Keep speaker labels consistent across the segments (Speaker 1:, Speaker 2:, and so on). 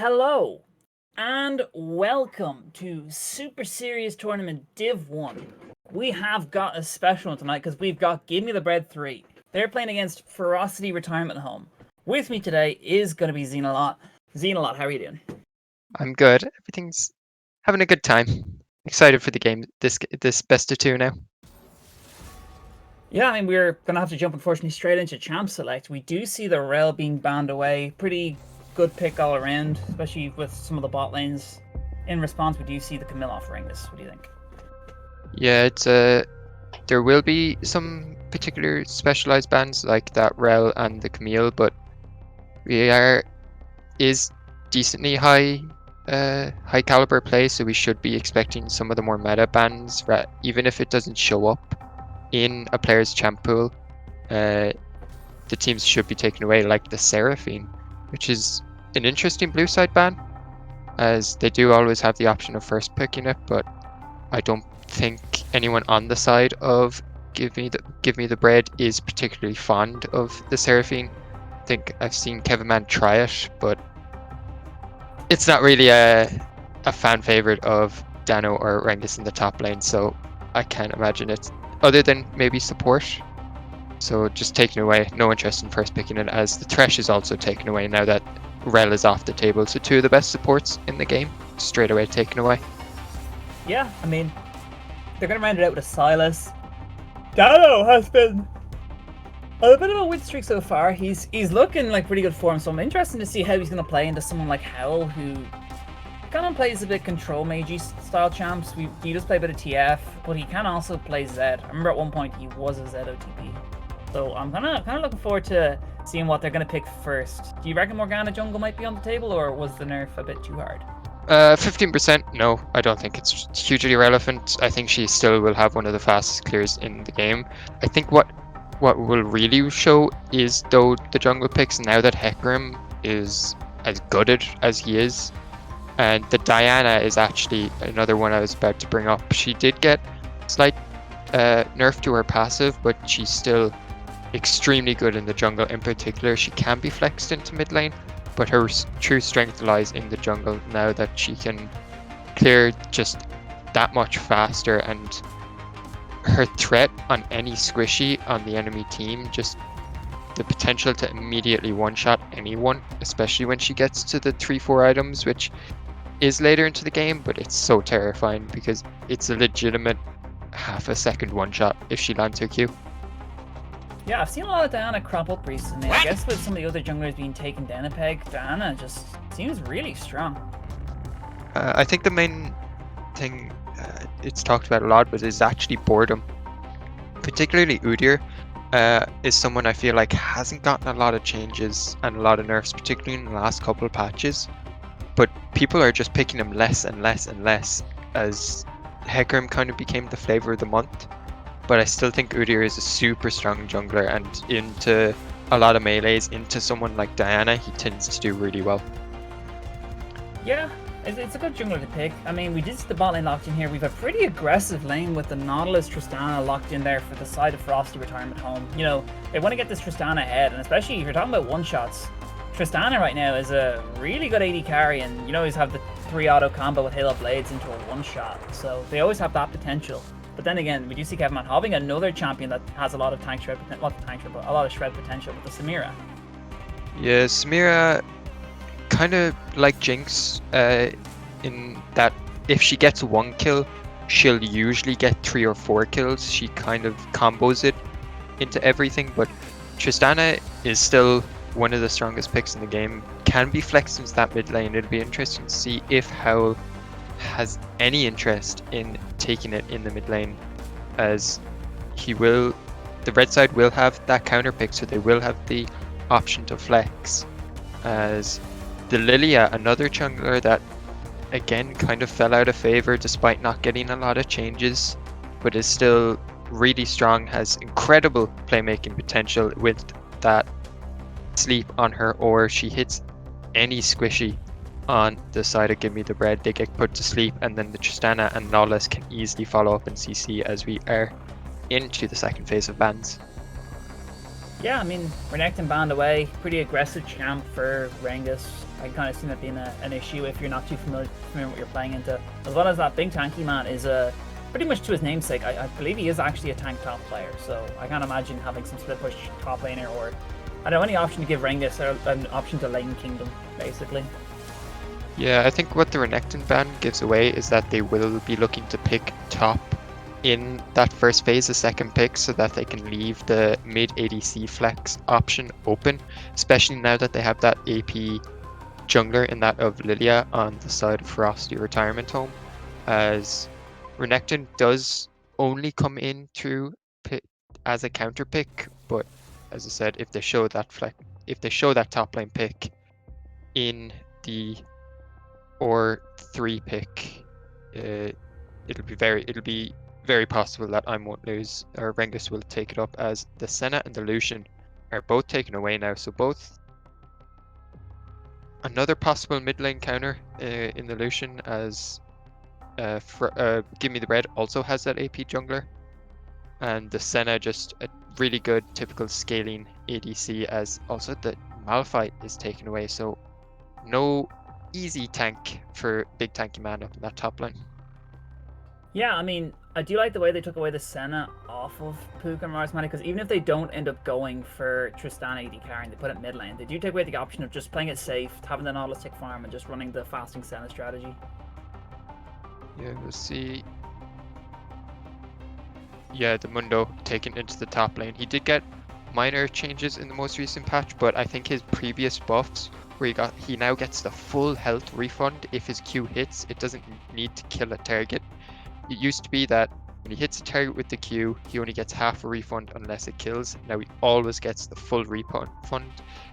Speaker 1: Hello and welcome to Super Series Tournament Div 1. We have got a special one tonight because we've got Give Me the Bread 3. They're playing against Ferocity Retirement Home. With me today is going to be Xenalot. Xenalot, how are you doing?
Speaker 2: I'm good. Everything's having a good time. Excited for the game. This best of two now.
Speaker 1: Yeah, I mean, we're going to have to jump, unfortunately, straight into Champ Select. We do see the Rel being banned away. Pretty good pick all around, especially with some of the bot lanes. In response, we do see the Camille offering this. What do you think?
Speaker 2: Yeah, it's there will be some particular specialized bands like that Rel and the Camille, but we is decently high caliber play, so we should be expecting some of the more meta bands, even if it doesn't show up in a player's champ pool. The teams should be taken away, like the Seraphine, which is an interesting blue side ban, as they do always have the option of first picking it, but I don't think anyone on the side of Give Me the Bread is particularly fond of the Seraphine. I think I've seen Kevin Mann try it, but it's not really a fan favorite of Dano or Rengus in the top lane, so I can't imagine it, other than maybe support. So just taken away, no interest in first picking it, as the Thresh is also taken away now that Rel is off the table. So two of the best supports in the game straight away taken away.
Speaker 1: Yeah, I mean, they're going to round it out with a Silas. Dano has been a bit of a win streak so far. He's looking like pretty good form, so I'm interested to see how he's going to play into someone like Howl, who kind of plays a bit control magey style champs. He does play a bit of TF, but he can also play Zed. I remember at one point he was a Zed OTP. So I'm kind of looking forward to seeing what they're going to pick first. Do you reckon Morgana jungle might be on the table, or was the nerf a bit too hard?
Speaker 2: 15%, no, I don't think it's hugely relevant. I think she still will have one of the fastest clears in the game. I think what will really show is, though, the jungle picks, now that Hecarim is as gutted as he is. And the Diana is actually another one I was about to bring up. She did get slight nerf to her passive, but she's still extremely good in the jungle. In particular, she can be flexed into mid lane, but her true strength lies in the jungle now that she can clear just that much faster, and her threat on any squishy on the enemy team, just the potential to immediately one-shot anyone, especially when she gets to the 3-4 items, which is later into the game, but it's so terrifying because it's a legitimate half a second one-shot if she lands her Q.
Speaker 1: Yeah, I've seen a lot of Diana crop up recently. I guess with some of the other junglers being taken down a peg, Diana just seems really strong.
Speaker 2: I think the main thing it's talked about a lot, but is actually boredom. Particularly Udyr is someone I feel like hasn't gotten a lot of changes and a lot of nerfs, particularly in the last couple of patches. But people are just picking him less and less and less, as Hecarim kind of became the flavor of the month. But I still think Udyr is a super strong jungler, and into a lot of melees, into someone like Diana, he tends to do really well.
Speaker 1: Yeah, it's a good jungler to pick. I mean, we did see the bot lane locked in here. We've a pretty aggressive lane with the Nautilus Tristana locked in there for the side of Frosty Retirement Home. You know, they want to get this Tristana ahead, and especially if you're talking about one-shots, Tristana right now is a really good AD carry, and you always have the 3 auto combo with Halo Blades into a one-shot, so they always have that potential. But then again, we do see Kevin Mann having another champion that has a lot of tank shred, but a lot of shred potential with the Samira.
Speaker 2: Yeah, Samira, kind of like Jinx, in that if she gets 1 kill, she'll usually get 3 or 4 kills. She kind of combos it into everything, but Tristana is still one of the strongest picks in the game. Can be flexed into that mid lane. It'll be interesting to see if Howl has any interest in taking it in the mid lane, as the red side will have that counter pick, so they will have the option to flex. As the Lilia, another jungler that again kind of fell out of favor despite not getting a lot of changes, but is still really strong, has incredible playmaking potential with that sleep on her, or she hits any squishy on the side of Give Me the Bread, they get put to sleep, and then the Tristana and Nautilus can easily follow up in CC as we are into the second phase of bans.
Speaker 1: Yeah, I mean, Renekton banned away. Pretty aggressive champ for Rengus. I can kind of see that being an issue if you're not too familiar with what you're playing into. As well as that big tanky man is pretty much to his namesake. I believe he is actually a tank top player, so I can't imagine having some split push top laner or, I don't know, any option to give Rengus an option to lane kingdom, basically.
Speaker 2: Yeah, I think what the Renekton ban gives away is that they will be looking to pick top in that first phase, the second pick, so that they can leave the mid ADC flex option open, especially now that they have that AP jungler in that of Lilia on the side of Ferocity Retirement Home, as Renekton does only come in through as a counter pick, but as I said, if they show that top lane pick in the or 3 pick, it'll be very possible that I won't lose, or Rengus will take it up, as the Senna and the Lucian are both taken away now. So both another possible mid lane counter in the Lucian, as Give Me the Red also has that AP jungler, and the Senna just a really good typical scaling ADC, as also the Malphite is taken away. So no easy tank for big tanky man up in that top line.
Speaker 1: Yeah, I mean, I do like the way they took away the Senna off of Puka and Mars because even if they don't end up going for Tristana AD carry and they put it mid lane, they do take away the option of just playing it safe, having the Nautilus tick farm, and just running the fasting Senna strategy.
Speaker 2: Yeah, we'll see. Yeah, the Mundo taken into the top lane. He did get minor changes in the most recent patch, but I think his previous buffs, where he now gets the full health refund if his Q hits. It doesn't need to kill a target. It used to be that when he hits a target with the Q, he only gets half a refund unless it kills. Now he always gets the full refund.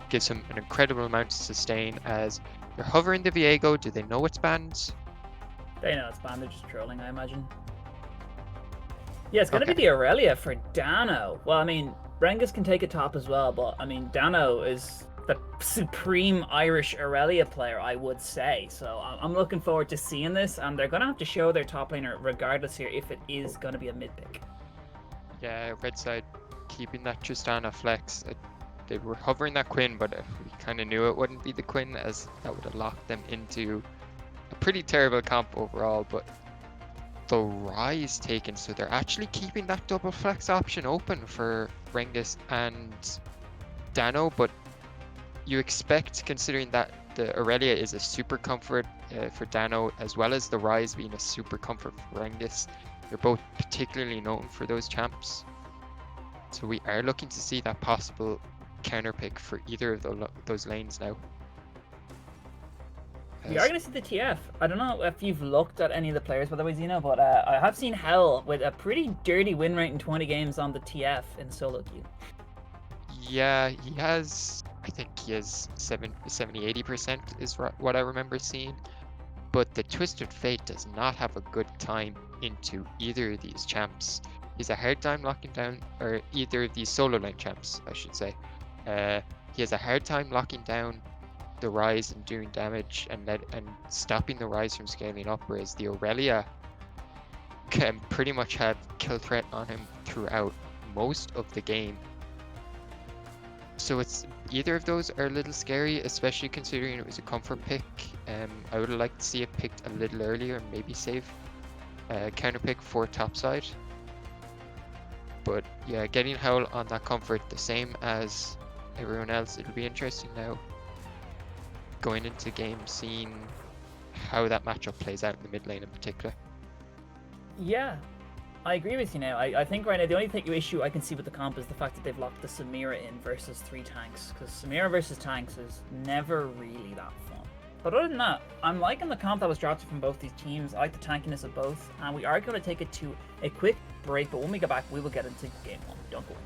Speaker 2: Gives him an incredible amount to sustain, as they're hovering the Viego. Do they know it's banned?
Speaker 1: They know it's banned, they're just trolling, I imagine. Yeah, it's going to be the Aurelia for Dano. Well, I mean, Rengus can take a top as well, but I mean, Dano is the supreme Irish Aurelia player, I would say. So I'm looking forward to seeing this, and they're going to have to show their top laner regardless here if it is going to be a mid pick.
Speaker 2: Yeah, red side keeping that Tristana flex. They were hovering that Quinn, but we kind of knew it wouldn't be the Quinn, as that would have locked them into a pretty terrible comp overall. But the Rise taken, so they're actually keeping that double flex option open for Rengus and Dano, but you expect, considering that the Aurelia is a super comfort for Dano, as well as the Rise being a super comfort for Rengus. They're both particularly known for those champs. So we are looking to see that possible counter pick for either of those lanes now.
Speaker 1: We are going to see the TF. I don't know if you've looked at any of the players, by the way, Zeno, but I have seen Hell with a pretty dirty win rate in 20 games on the TF in solo queue.
Speaker 2: Yeah, he has, I think he has 70-80% is what I remember seeing. But the Twisted Fate does not have a good time into either of these champs. He's a hard time locking down, or either of these solo lane champs, I should say. He has a hard time locking down the Rise and doing damage and stopping the Rise from scaling up, whereas the Aurelia can pretty much have kill threat on him throughout most of the game. So it's either of those are a little scary, especially considering it was a comfort pick. I would like to see it picked a little earlier and maybe save counter pick for topside. But yeah, getting Howl on that comfort, the same as everyone else. It'll be interesting now going into game, seeing how that matchup plays out in the mid lane in particular.
Speaker 1: Yeah, I agree with you now. I think right now the only issue I can see with the comp is the fact that they've locked the Samira in versus 3 tanks, because Samira versus tanks is never really that fun. But other than that, I'm liking the comp that was drafted from both these teams. I like the tankiness of both, and we are going to take it to a quick break, but when we get back, we will get into game 1. Don't go anywhere.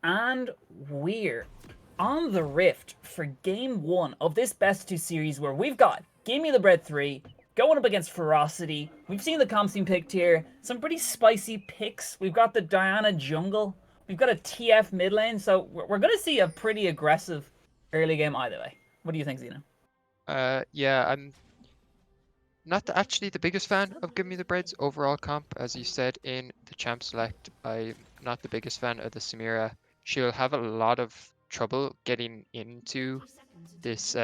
Speaker 1: And we're on the Rift for game one of this best of two series where we've got Give Me the Bread 3 going up against Ferocity. We've seen the comps being picked here. Some pretty spicy picks. We've got the Diana jungle. We've got a TF mid lane. So we're going to see a pretty aggressive early game either way. What do you think, Zeno?
Speaker 2: Yeah, I'm not actually the biggest fan of Give Me the Bread's overall comp. As you said in the champ select, I'm not the biggest fan of the Samira. She'll have a lot of trouble getting into this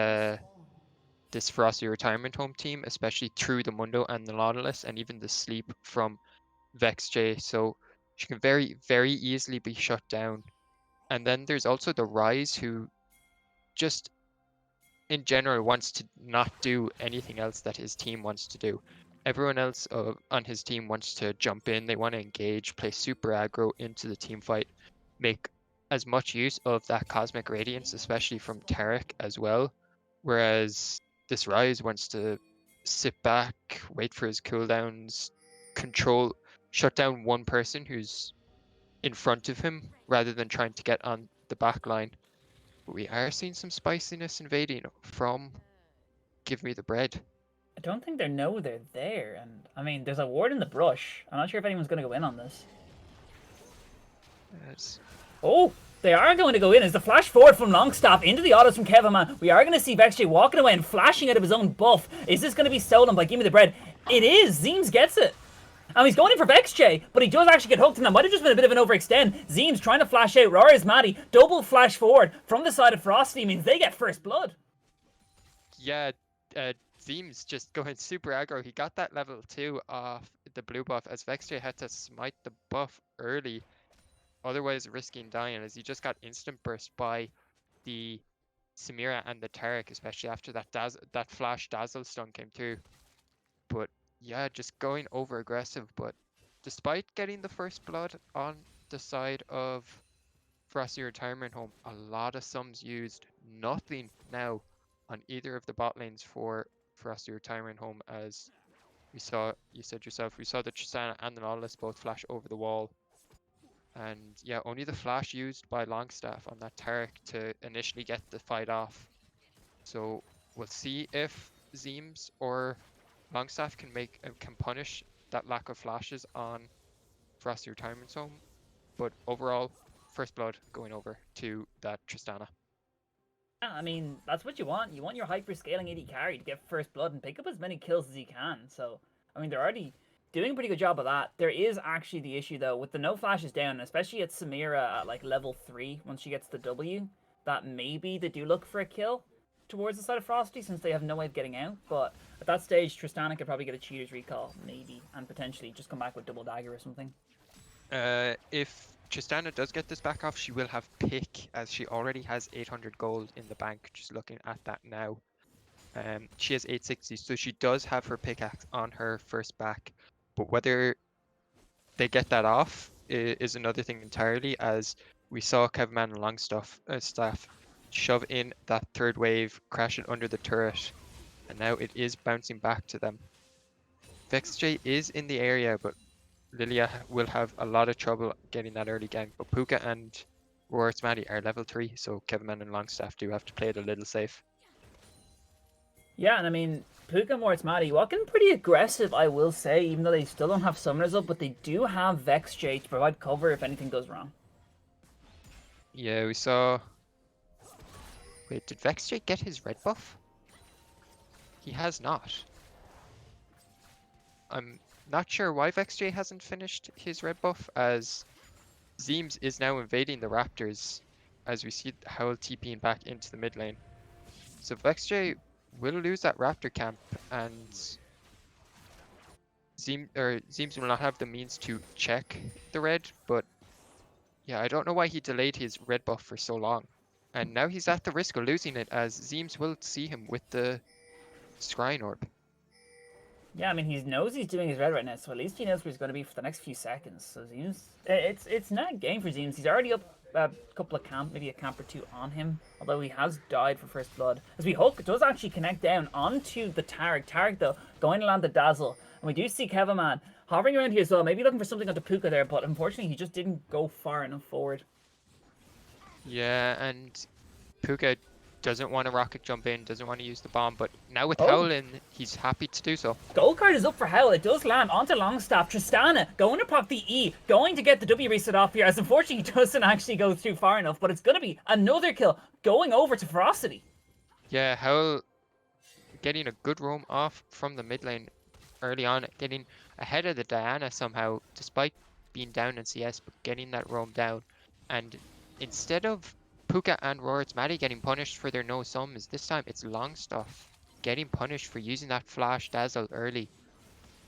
Speaker 2: this Ferocity retirement home team, especially through the Mundo and the Nautilus, and even the sleep from VexJ. So she can very easily be shut down. And then there's also the Rise, who just in general wants to not do anything else that his team wants to do. Everyone else on his team wants to jump in, they want to engage, play super aggro into the team fight, make as much use of that Cosmic Radiance, especially from Taric as well. Whereas this Rise wants to sit back, wait for his cooldowns, control, shut down one person who's in front of him rather than trying to get on the back line. We are seeing some spiciness invading from Give Me the Bread.
Speaker 1: I don't think they know they're there. And I mean, there's a ward in the brush. I'm not sure if anyone's going to go in on this.
Speaker 2: Yes.
Speaker 1: Oh, they are going to go in as the flash forward from Longstaff into the autos from Kevaman. We are going to see VexJ walking away and flashing out of his own buff. Is this going to be stolen by Give Me the Bread? It is. Zeems gets it. And he's going in for VexJ, but he does actually get hooked, and that might have just been a bit of an overextend. Zeems trying to flash out. Rora's Maddie. Double flash forward from the side of Ferocity means they get first blood.
Speaker 2: Yeah, Zeems just going super aggro. He got that level 2 off the blue buff as VexJ had to smite the buff early, otherwise risking dying, as he just got instant burst by the Samira and the Taric, especially after that flash dazzle stun came through. But yeah, just going over aggressive. But despite getting the first blood on the side of Frosty Retirement Home, a lot of sums used. Nothing now on either of the bot lanes for Frosty Retirement Home, as we saw, you said yourself, we saw the Tristana and the Nautilus both flash over the wall. And yeah, only the flash used by Longstaff on that Taric to initially get the fight off. So we'll see if Zeems or Longstaff can punish that lack of flashes on Frosty Retirement Home. But overall, first blood going over to that Tristana.
Speaker 1: Yeah, I mean, that's what you want. You want your hyper-scaling AD carry to get first blood and pick up as many kills as you can. So, I mean, they're already doing a pretty good job of that. There is actually the issue, though, with the no flashes down, especially at Samira at, like, level 3, once she gets the W, that maybe they do look for a kill towards the side of Frosty, since they have no way of getting out. But at that stage, Tristana could probably get a cheater's recall, maybe, and potentially just come back with double dagger or something.
Speaker 2: If Tristana does get this back off, she will have pick, as she already has 800 gold in the bank, just looking at that now. She has 860, so she does have her pickaxe on her first back. But whether they get that off is another thing entirely, as we saw Kevman and Longstaff staff shove in that third wave, crash it under the turret, and now it is bouncing back to them. VexJ is in the area, but Lilia will have a lot of trouble getting that early gank. But Puka and Roar's Maddie are level 3, so Kevman and Longstaff do have to play it a little safe.
Speaker 1: Yeah, and I mean, Puka and Moritz Maddie walking pretty aggressive, I will say, even though they still don't have summoners up, but they do have VexJ to provide cover if anything goes wrong.
Speaker 2: Yeah, we saw... Wait, did VexJ get his red buff? He has not. I'm not sure why VexJ hasn't finished his red buff, as Zeems is now invading the Raptors, as we see Howl TPing back into the mid lane. So VexJ will lose that Raptor camp, and Zeems will not have the means to check the red, but yeah, I don't know why he delayed his red buff for so long. And now he's at the risk of losing it, as Zeems will see him with the Scrying Orb.
Speaker 1: Yeah, I mean, he knows he's doing his red right now, so at least he knows where he's going to be for the next few seconds. So Zeems, it's not a game for Zeems. He's already up a couple of maybe a camp or two on him, although he has died for first blood. As we hook, it does actually connect down onto the Taric. Taric, though, going to land the Dazzle. And we do see Kevaman hovering around here as well, maybe looking for something onto Puka there, but unfortunately he just didn't go far enough forward.
Speaker 2: Yeah, and Puka doesn't want to rocket jump in, doesn't want to use the bomb, but now with
Speaker 1: Oh,
Speaker 2: Howl in, he's happy to do so.
Speaker 1: gold card is up for Howl. It does land onto Longstaff. Tristana going to proc the E, going to get the W reset off here, as unfortunately he doesn't actually go through far enough, but it's going to be another kill going over to Ferocity.
Speaker 2: Yeah, Howl getting a good roam off from the mid lane early on, getting ahead of the Diana somehow, despite being down in CS, but getting that roam down. And instead of Puka and Roar's Maddie getting punished for their no sums, this time it's Longstaff getting punished for using that flash dazzle early.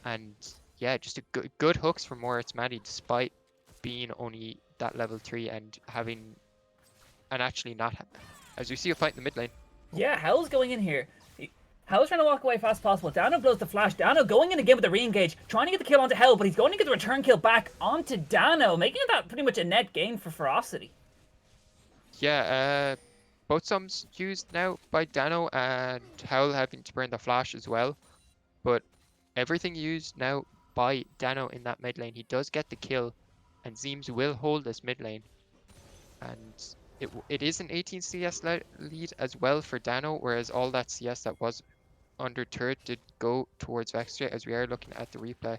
Speaker 2: And yeah, just a good hooks from Moritz Maddie, despite being only that level 3 and having, and actually not, as we see a fight in the mid lane.
Speaker 1: Yeah, Howl's going in here. Howl's trying to walk away fast as possible. Dano blows the flash. Dano going in again with the re-engage, trying to get the kill onto Howl, but he's going to get the return kill back onto Dano, making that pretty much a net gain for Ferocity.
Speaker 2: Yeah, both sums used now by Dano and Howl having to burn the flash as well. But everything used now by Dano in that mid lane. He does get the kill, and Zeems will hold this mid lane. And it is an 18 CS lead as well for Dano, whereas all that CS that was under turret did go towards Vextria, as we are looking at the replay.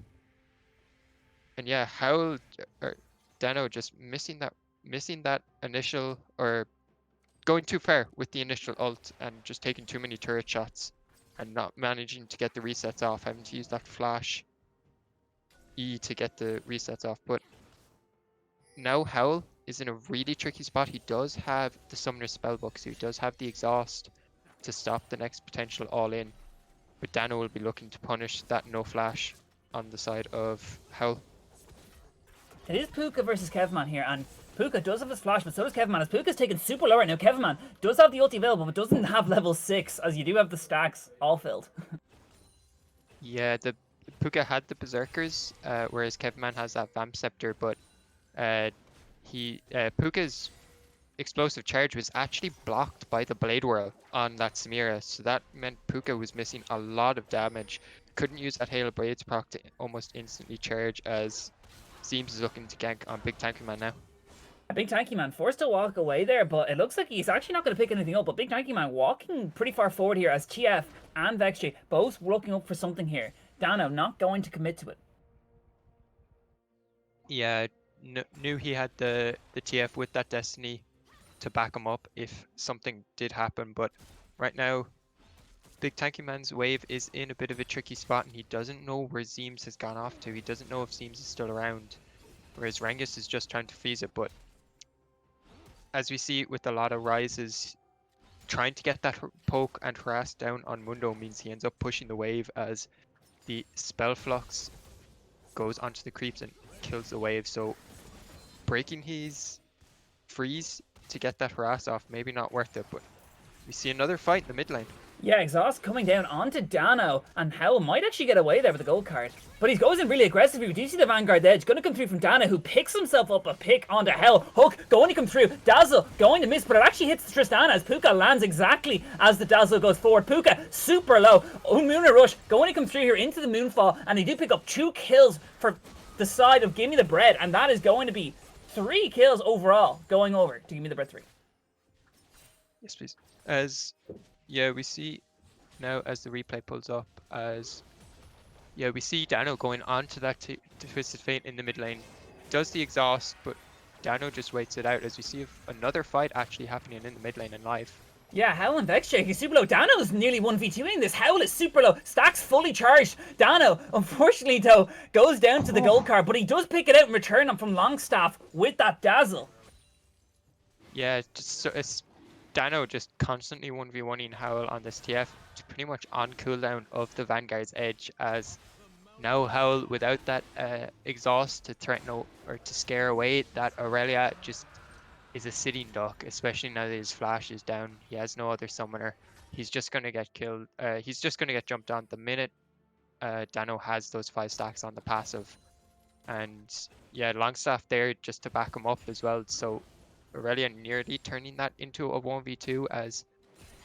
Speaker 2: And yeah, Howl or Dano just missing that initial, or going too far with the initial ult and just taking too many turret shots and not managing to get the resets off, having to use that flash E to get the resets off. But now Howl is in a really tricky spot. He does have the Summoner Spellbook, so he does have the exhaust to stop the next potential all-in. But Dano will be looking to punish that no flash on the side of Howl.
Speaker 1: It is Puka versus Kevman here, and Puka does have his flash, but so does Kevman, as Puka's taken super low right now. Kevman does have the ulti available, but doesn't have level 6, as you do have the stacks all filled.
Speaker 2: Yeah, the Puka had the Berserkers, whereas Kevman has that Vamp Scepter, but Puka's explosive charge was actually blocked by the Blade Whirl on that Samira, so that meant Puka was missing a lot of damage. Couldn't use that Hail of Blades proc to almost instantly charge, as Zeems is looking to gank on Big Tanky Man now.
Speaker 1: Big Tanky Man forced to walk away there, but it looks like he's actually not going to pick anything up. But Big Tanky Man walking pretty far forward here, as TF and Vextri both looking up for something here. Dano not going to commit to it.
Speaker 2: Yeah, knew he had the TF with that Destiny to back him up if something did happen, but right now Big Tanky Man's wave is in a bit of a tricky spot, and he doesn't know where Zeems has gone off to. He doesn't know if Zeems is still around, whereas Rengus is just trying to freeze it. But as we see with a lot of rises, trying to get that poke and harass down on Mundo means he ends up pushing the wave, as the Spell Flux goes onto the creeps and kills the wave. So breaking his freeze to get that harass off, maybe not worth it, but we see another fight in the mid lane.
Speaker 1: Yeah, Exhaust coming down onto Dano, and Howl might actually get away there with the gold card. But he goes in really aggressively. We do see the Vanguard Edge going to come through from Dano, who picks himself up a pick onto Howl. Hook going to come through. Dazzle going to miss, but it actually hits Tristana, as Puka lands exactly as the Dazzle goes forward. Puka super low. Moon Rush going to come through here into the Moonfall, and they do pick up 2 kills for the side of Gimme the Bread, and that is going to be 3 kills overall going over to Gimme the Bread 3.
Speaker 2: Yes, please. As yeah, we see now as the replay pulls up, as yeah, we see Dano going onto that Twisted Fate in the mid lane. Does the exhaust, but Dano just waits it out, as we see another fight actually happening in the mid lane and live.
Speaker 1: Yeah, Howl and Vextri, he's super low. Dano's nearly 1v2ing this. Howl is super low. Stacks fully charged. Dano, unfortunately though, goes down to the gold card, but he does pick it out in return from Longstaff with that Dazzle.
Speaker 2: Yeah, it's Dano just constantly 1v1ing Howl on this TF, pretty much on cooldown of the Vanguard's Edge, as now Howl, without that exhaust to threaten or to scare away that Aurelia, just is a sitting duck, especially now that his flash is down. He has no other summoner. He's just going to get killed. He's just going to get jumped on the minute Dano has those 5 stacks on the passive. And yeah, Longstaff there just to back him up as well. So Aurelia nearly turning that into a 1v2, as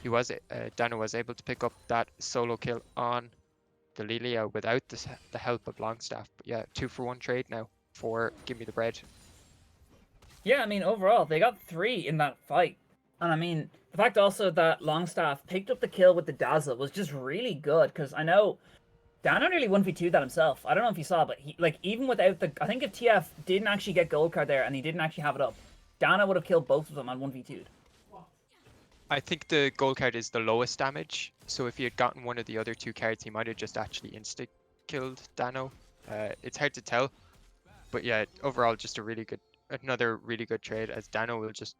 Speaker 2: he was Dano was able to pick up that solo kill on the Lilia without the help of Longstaff. But yeah, 2-for-1 trade now for Gimme the Bread.
Speaker 1: Yeah, I mean, overall, they got 3 in that fight. And I mean, the fact also that Longstaff picked up the kill with the Dazzle was just really good, because I know Dano nearly 1v2 that himself. I don't know if you saw, but he, like, even without the... I think if TF didn't actually get gold card there and he didn't actually have it up, Dano would have killed both of them on 1v2'd.
Speaker 2: I think the gold card is the lowest damage, so if he had gotten one of the other 2 cards, he might have just actually insta-killed Dano. It's hard to tell, but yeah, overall just another really good trade, as Dano will just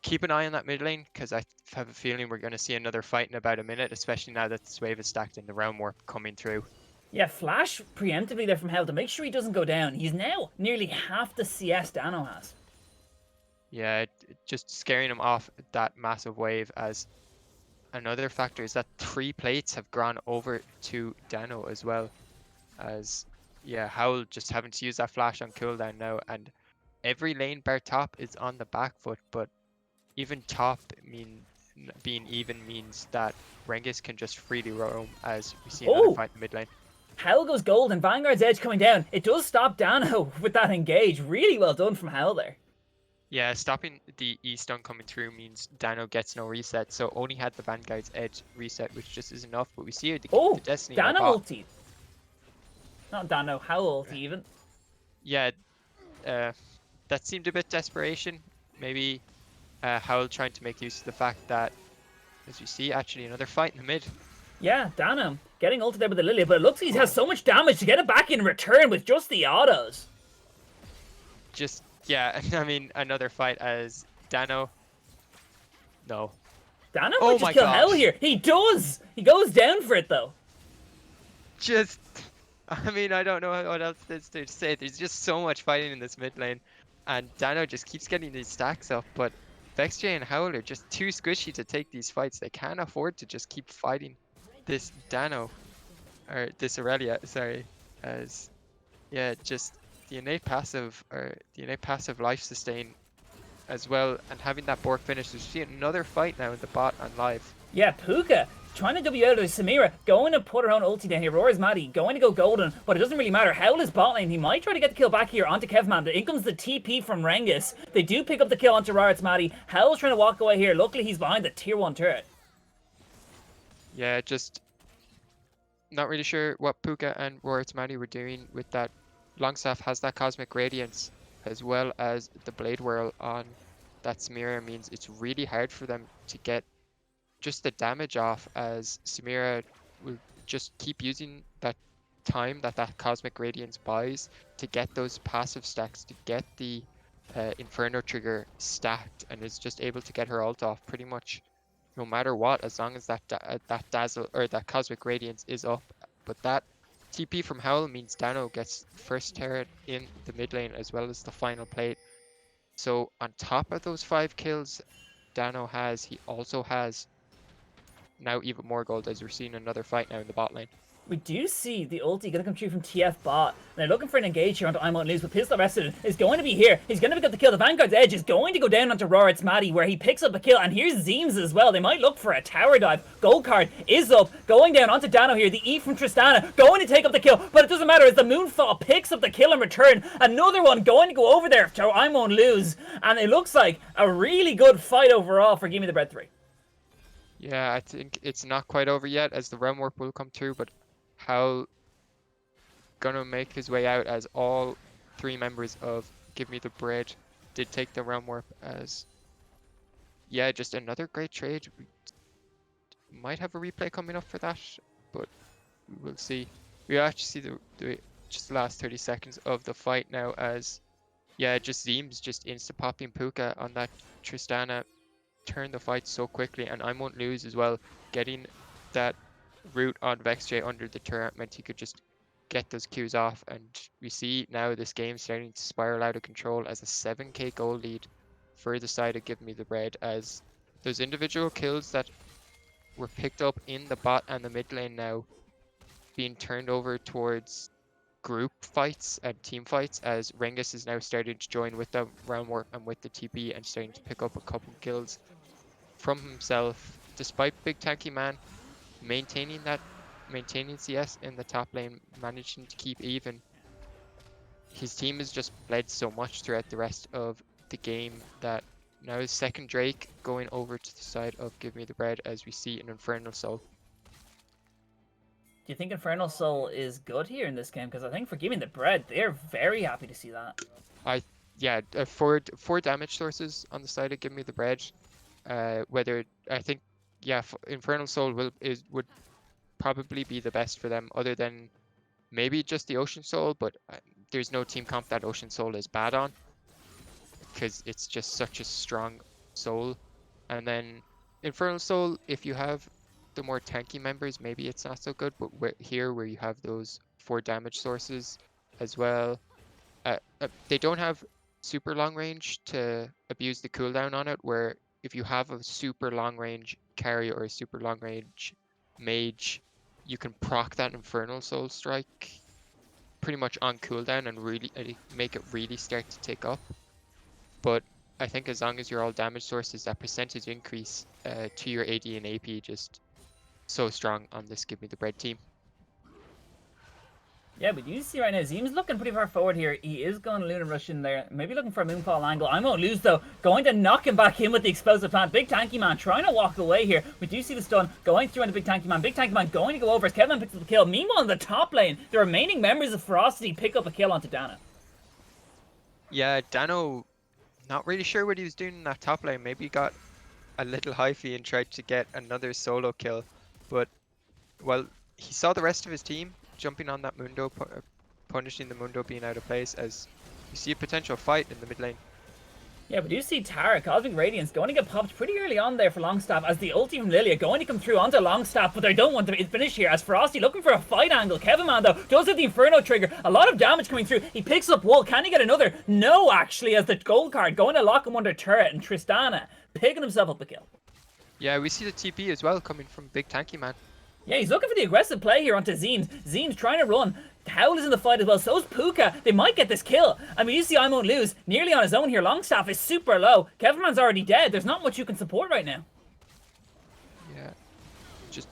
Speaker 2: keep an eye on that mid lane, because I have a feeling we're going to see another fight in about a minute, especially now that the Swave is stacked and the Realm Warp coming through.
Speaker 1: Yeah, Flash preemptively there from Hell to make sure he doesn't go down. He's now nearly half the CS Dano has.
Speaker 2: Yeah, just scaring him off that massive wave, as another factor is that 3 plates have gone over to Dano as well, as yeah, Howl just having to use that flash on cooldown now, and every lane bar top is on the back foot, but even top being even means that Rengus can just freely roam, as we see another fight in the mid lane.
Speaker 1: Howl goes gold and Vanguard's Edge coming down. It does stop Dano with that engage. Really well done from Howl there.
Speaker 2: Yeah, stopping the E-stun coming through means Dano gets no reset, so only had the Vanguard's Edge reset, which just is enough, but we see the Destiny
Speaker 1: Dano ulti. Not Dano, Howl ulti even.
Speaker 2: Yeah, that seemed a bit desperation. Maybe Howl trying to make use of the fact that, as you see, actually another fight in the mid.
Speaker 1: Yeah, Dano getting ulted there with the Lily, but it looks like he has so much damage to get it back in return with just the autos.
Speaker 2: Just, yeah, I mean, another fight as Dano. No.
Speaker 1: Dano might just kill Hell here. He does! He goes down for it, though.
Speaker 2: Just, I mean, I don't know what else there's to say. There's just so much fighting in this mid lane, and Dano just keeps getting these stacks up, but VexJ and Howl are just too squishy to take these fights. They can't afford to just keep fighting this Dano, or this Aurelia, sorry, as, yeah, just the innate passive, or the innate passive life sustain as well, and having that Bork finish. We see another fight now in the bot on live.
Speaker 1: Yeah, Puka trying to W out of Samira, going to put her own ulti down here. Roar's Maddie going to go golden, but it doesn't really matter. Howl is bot lane. He might try to get the kill back here onto Kevman, but in comes the TP from Rengus. They do pick up the kill onto Roar's Maddie. Howl's trying to walk away here. Luckily, he's behind the tier 1 turret.
Speaker 2: Yeah, just not really sure what Puka and Roar's Maddie were doing with that. Longstaff has that Cosmic Radiance, as well as the Blade Whirl on that Samira, means it's really hard for them to get just the damage off, as Samira will just keep using that time that Cosmic Radiance buys to get those passive stacks, to get the Inferno trigger stacked, and is just able to get her ult off pretty much no matter what, as long as that Dazzle or that Cosmic Radiance is up. But that TP from Howl means Dano gets first turret in the mid lane as well as the final plate. So on top of those 5 kills Dano has, he also has now even more gold, as we're seeing another fight now in the bot lane.
Speaker 1: We do see the ulti going to come through from TF bot. And they're looking for an engage here onto I Won't Lose, but Pistol Resident is going to be here. He's going to pick up the kill. The Vanguard's Edge is going to go down onto Rorit's Maddie, where he picks up a kill. And here's Zeems as well. They might look for a tower dive. Gold card is up, going down onto Dano here. The E from Tristana going to take up the kill, but it doesn't matter as the Moonfall picks up the kill in return. Another one going to go over there to I Won't Lose. And it looks like a really good fight overall for Gimme the Bread 3.
Speaker 2: Yeah, I think it's not quite over yet, as the Realm Warp will come through, but Howl gonna make his way out, as all 3 members of Give Me the Bread did take the Realm Warp. As, yeah, just another great trade. We might have a replay coming up for that, but we will see. We actually see just the last 30 seconds of the fight now, as, yeah, just Zeems just insta-popping Puka on that Tristana, turn the fight so quickly, and I Won't Lose as well, getting that root on VexJ under the turret meant he could just get those Qs off, and we see now this game starting to spiral out of control as a 7k gold lead for the side of Give Me the Bread, as those individual kills that were picked up in the bot and the mid lane now being turned over towards group fights and team fights, as Rengus is now starting to join with the Realm Warp and with the TP and starting to pick up a couple kills from himself, despite big tanky man maintaining CS in the top lane, managing to keep even. his team has just bled so much throughout the rest of the game that now his second Drake going over to the side of Give Me the Bread as we see an Infernal Soul.
Speaker 1: Do you think Infernal Soul is good here in this game? Because I think for giving the bread, they're very happy to see that.
Speaker 2: Yeah, four damage sources on the side of Give Me the Bread. Whether I think Infernal Soul would probably be the best for them, other than maybe just the Ocean Soul, but there's no team comp that Ocean Soul is bad on because it's just such a strong soul. And then Infernal Soul, if you have the more tanky members, maybe it's not so good, but where you have those 4 damage sources as well, they don't have super long range to abuse the cooldown on it, where if you have a super long range carry or a super long range mage, you can proc that Infernal Soul strike pretty much on cooldown and really make it really start to tick up. But I think as long as you're all damage sources, that percentage increase to your AD and AP just so strong on this Give Me the Bread team.
Speaker 1: Yeah, but you see right now, Zeem's looking pretty far forward here. He is going to Lunar Rush in there, maybe looking for a Moonfall angle. I won't lose though, going to knock him back in with the Explosive Plant. Big Tanky Man trying to walk away here. We do see the stun going through on the Big Tanky Man. Big Tanky Man going to go over as Kevin picks up the kill. Meanwhile, in the top lane, the remaining members of Ferocity pick up a kill onto Dano.
Speaker 2: Yeah, Dano, not really sure what he was doing in that top lane. Maybe he got a little hyphy and tried to get another solo kill. But, well, he saw the rest of his team jumping on that Mundo, punishing the Mundo being out of place, as you see a potential fight in the mid lane.
Speaker 1: Yeah, but you see Tara, Cosmic Radiance, going to get popped pretty early on there for Longstaff, as the ulti from Lilia going to come through onto Longstaff, but they don't want to finish here, as Ferocity looking for a fight angle. Kevin Man, though, does have the Inferno trigger, a lot of damage coming through. He picks up Wool, can he get another? No, actually, as the gold card going to lock him under turret, and Tristana picking himself up a kill.
Speaker 2: Yeah, we see the TP as well coming from Big Tanky Man.
Speaker 1: Yeah, he's looking for the aggressive play here onto Zeems. Zeems trying to run. Howl is in the fight as well. So's Puka. They might get this kill. I mean, you see I won't lose. Nearly on his own here. Longstaff is super low. Kevinman's already dead. There's not much you can support right now.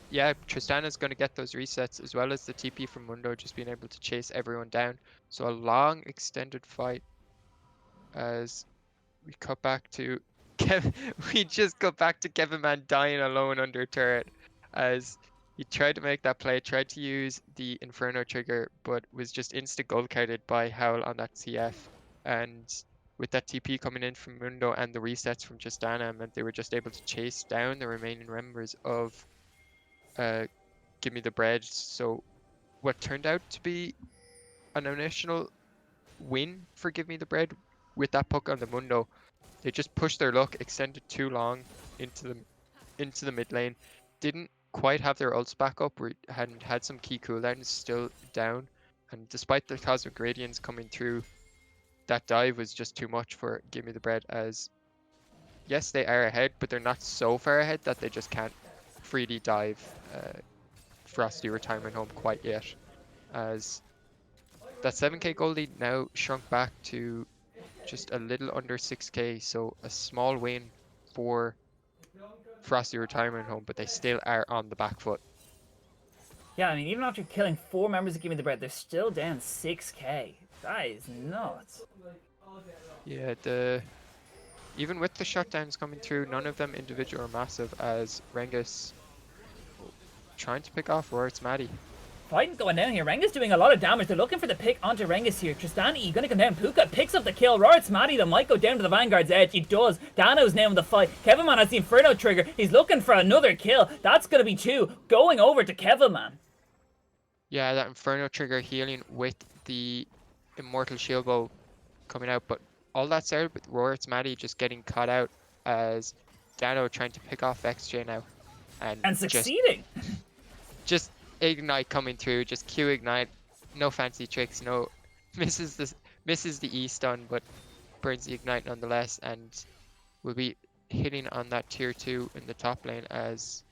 Speaker 2: Yeah, Tristana's going to get those resets, as well as the TP from Mundo just being able to chase everyone down. So a long extended fight as we cut back to we just got back to Kevin Man dying alone under turret as he tried to make that play, tried to use the Inferno trigger, but was just insta gold carded by Howl on that CF. And with that TP coming in from Mundo and the resets from Tristana, meant they were just able to chase down the remaining members of Give Me the Bread. So what turned out to be an initial win for Give Me the Bread with that puck on the Mundo. They just pushed their luck, extended too long into the mid lane, didn't quite have their ults back up, hadn't had some key cooldowns still down, and despite the Cosmic Radiance coming through, that dive was just too much for Give Me the Bread, as yes, they are ahead, but they're not so far ahead that they just can't freely dive Ferocity Retirement Home quite yet, as that 7k gold lead now shrunk back to just a little under 6k, so a small win for Ferocity Retirement Home, but they still are on the back foot.
Speaker 1: Yeah, I mean, even after killing 4 members of Give Me the Bread, they're still down 6k. That is nuts.
Speaker 2: Yeah, even with the shutdowns coming through, none of them individual or massive, as Rengus trying to pick off Roart's Maddie.
Speaker 1: Fighting going down here. Rengus doing a lot of damage. They're looking for the pick onto Rengus here. Tristani going to come down. Puka picks up the kill. Roart's Maddie that might go down to the Vanguard's edge. He does. Dano's now in the fight. Kevin Man has the Inferno trigger. He's looking for another kill. That's going to be 2. Going over to Kevin Man.
Speaker 2: Yeah, that Inferno trigger healing with the Immortal Shield Bow coming out, but all that started with Roart's Maddie just getting caught out as Dano trying to pick off XJ now.
Speaker 1: And succeeding.
Speaker 2: Just Ignite coming through, just Q Ignite, no fancy tricks, no misses the E stun, but burns the Ignite nonetheless, and will be hitting on that tier 2 in the top lane as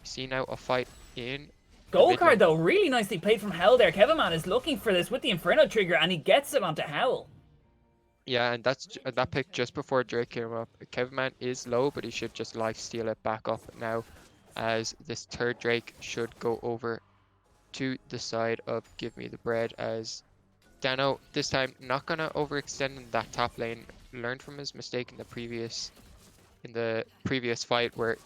Speaker 2: we see now a fight in
Speaker 1: Gold card though, really nicely played from Howl there. Kevin Man is looking for this with the Inferno trigger, and he gets it onto Howl.
Speaker 2: Yeah, and that pick just before Drake came up. Kevin Man is low, but he should just lifesteal it back up now, as this third Drake should go over to the side of Give Me the Bread, as Dano this time not gonna overextend in that top lane. Learned from his mistake in the previous fight where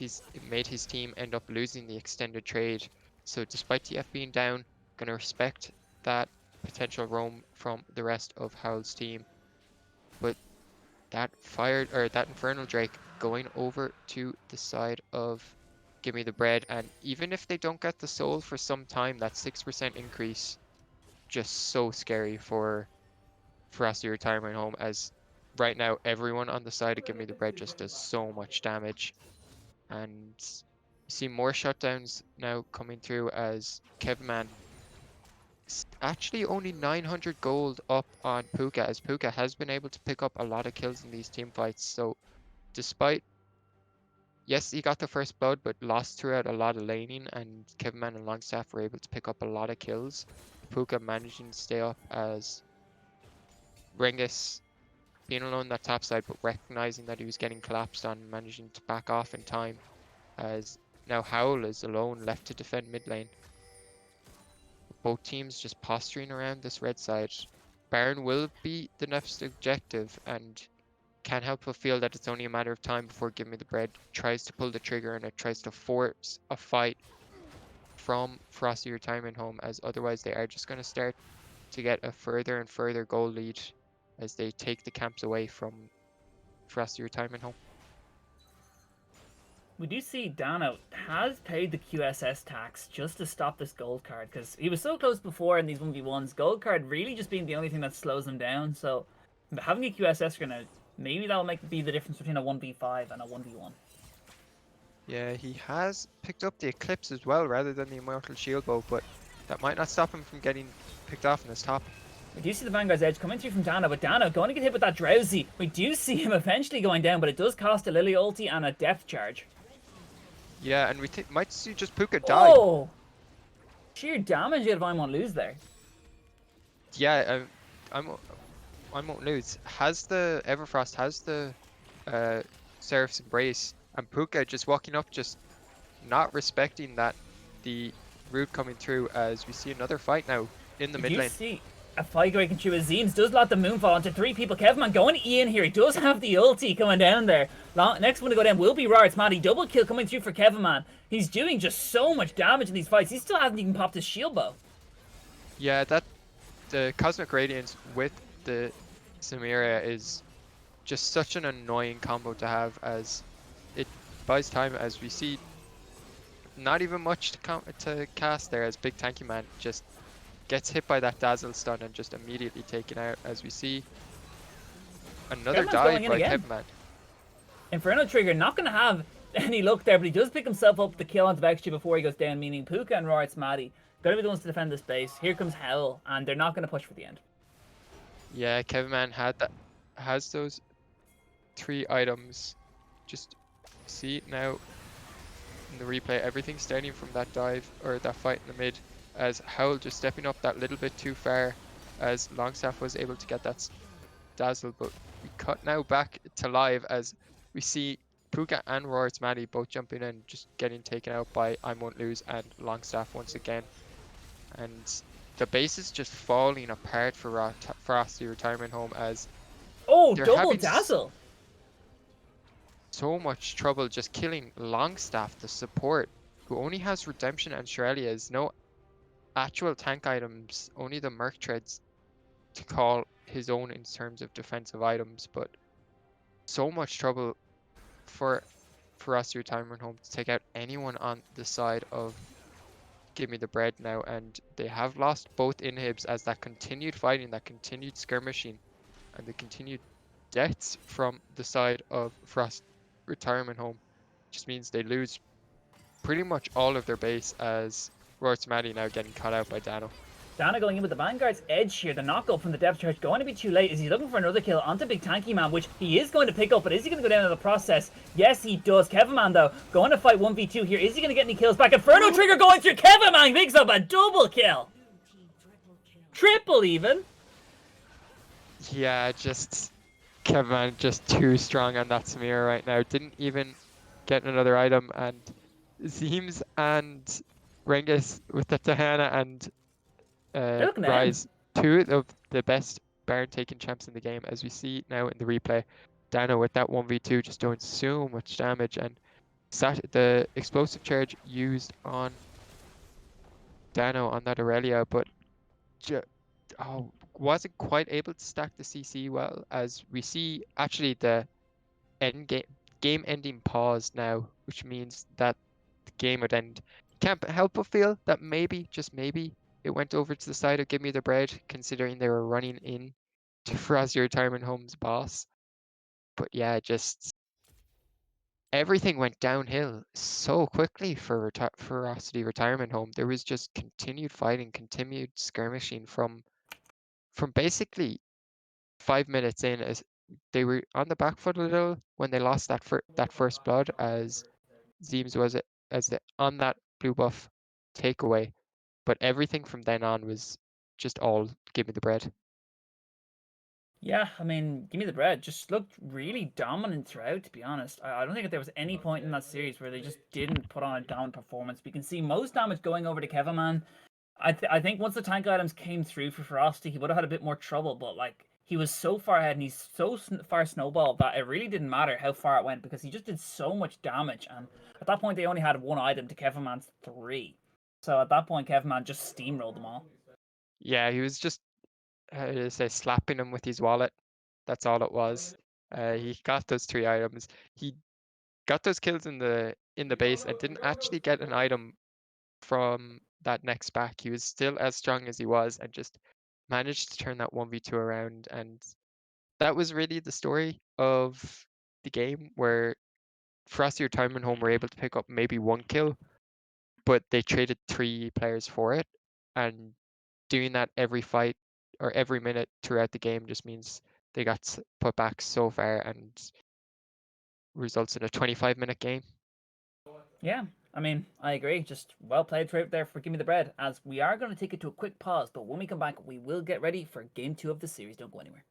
Speaker 2: it made his team end up losing the extended trade. So despite TF being down, gonna respect that potential roam from the rest of Howl's team. But that Infernal Drake going over to the side of Give Me the Bread, and even if they don't get the soul for some time, that 6% increase just so scary for Ferocity Retirement Home, as right now everyone on the side of Give Me the Bread just does so much damage. And you see more shutdowns now coming through as Kevman actually only 900 gold up on Puka, as Puka has been able to pick up a lot of kills in these team fights. So despite, yes, he got the first blood, but lost throughout a lot of laning, and Kevman and Longstaff were able to pick up a lot of kills. Puka managing to stay up as Rengus being alone that top side, but recognizing that he was getting collapsed on, managing to back off in time, as now Howl is alone left to defend mid lane. Both teams just posturing around this red side. Baron will be the next objective, and can't help but feel that it's only a matter of time before Give Me the Bread tries to pull the trigger, and it tries to force a fight from Frosty Retirement Home, as otherwise they are just going to start to get a further and further goal lead as they take the camps away from Frosty Retirement Home.
Speaker 1: We do see Dano has paid the QSS tax just to stop this gold card, because he was so close before in these 1v1s. Gold card really just being the only thing that slows him down. So having a QSS grenade, maybe that'll be the difference between a 1v5 and a 1v1.
Speaker 2: Yeah, he has picked up the Eclipse as well rather than the Immortal Shield Bow, but that might not stop him from getting picked off in his top.
Speaker 1: We do see the Vanguard's Edge coming through from Dano, but Dano going to get hit with that Drowsy. We do see him eventually going down, but it does cost a Lily ulti and a depth charge.
Speaker 2: Yeah, and we might see just Puka die.
Speaker 1: Oh! Sheer damage out of I Won't Lose there.
Speaker 2: Yeah, I won't lose. Everfrost has the Seraph's Embrace, and Puka just walking up, just not respecting the route coming through, as we see another fight now in the mid lane.
Speaker 1: You see a fight breaking through as Zeems does lot the moonfall onto 3 people. Kevman going to Ian here. He does have the ulti coming down there. Next one to go down will be Rarts Matty. Double kill coming through for Kevman. He's doing just so much damage in these fights. He still hasn't even popped his shield bow.
Speaker 2: Yeah, the Cosmic Radiance with the Samira is just such an annoying combo to have, as it buys time, as we see not even much to cast there, as Big Tanky Man just gets hit by that Dazzle stun and just immediately taken out, as we see another dive by Kevman.
Speaker 1: Inferno Trigger not going to have any luck there, but he does pick himself up the kill onto Vextri before he goes down, meaning Puka and Rarts Matty going to be the ones to defend this base. Here comes Hell, and they're not going to push for the end.
Speaker 2: Yeah, Kevman has those 3 items. Just see now in the replay, everything starting from that dive, or that fight in the mid, as Howl just stepping up that little bit too far, as Longstaff was able to get that Dazzle. But we cut now back to live as we see Puka and Rarts Matty both jumping in, just getting taken out by I Won't Lose and Longstaff once again. And the base is just falling apart for Frosty Retirement Home, as
Speaker 1: double Dazzle!
Speaker 2: So much trouble just killing Longstaff, the support, who only has Redemption and Shirelia's, no actual tank items, only the Merc Treads to call his own in terms of defensive items. But so much trouble for us Retirement Home to take out anyone on the side of Give Me the Bread now, and they have lost both inhibs, as that continued fighting, that continued skirmishing, and the continued deaths from the side of Frost Retirement Home just means they lose pretty much all of their base, as Rarts Matty now getting caught out by Dano.
Speaker 1: Dano going in with the Vanguard's Edge here. The knockup from the depth charge going to be too late. Is he looking for another kill onto Big Tanky Man, which he is going to pick up, but is he going to go down in the process? Yes, he does. Kevin Man, though, going to fight 1v2 here. Is he going to get any kills back? Inferno Trigger going through. Kevin Man picks up a double kill. Triple even.
Speaker 2: Yeah, just Kevin Man just too strong on that Samira right now. Didn't even get another item, and Zeems and Rengus with the Tahana and Rise two of the best Baron taking champs in the game, as we see now in the replay. Dano with that 1v2 just doing so much damage, and the explosive charge used on Dano on that Aurelia, but wasn't quite able to stack the CC well, as we see actually the end game ending pause now, which means that the game would end. Can't help but feel that maybe, just maybe, it went over to the side of Give Me the Bread, considering they were running in to Ferocity Retirement Home's boss. But yeah, just everything went downhill so quickly for Ferocity Retirement Home. There was just continued fighting, continued skirmishing from basically 5 minutes in, as they were on the back foot a little when they lost that first blood, as Zeems was on that blue buff takeaway. But everything from then on was just all Give Me the Bread.
Speaker 1: Yeah, I mean, Give Me the Bread just looked really dominant throughout, to be honest. I don't think that there was any point in that series where they just didn't put on a dominant performance. We can see most damage going over to Kevaman. I think once the tank items came through for Ferocity, he would have had a bit more trouble, but like he was so far ahead and he's so far snowballed that it really didn't matter how far it went because he just did so much damage. And at that point, they only had one item to Kevaman's 3. So at that point, Kevaman just steamrolled them all.
Speaker 2: Yeah, he was just say slapping him with his wallet. That's all it was. He got those 3 items. He got those kills in the base and didn't actually get an item from that next back. He was still as strong as he was and just managed to turn that 1v2 around. And that was really the story of the game, where Frosty Retirement Home were able to pick up maybe 1 kill, but they traded 3 players for it. And doing that every fight or every minute throughout the game just means they got put back so far and results in a 25-minute game.
Speaker 1: Yeah, I mean, I agree. Just well played throughout there for Give Me the Bread, as we are going to take it to a quick pause, but when we come back, we will get ready for Game 2 of the series. Don't go anywhere.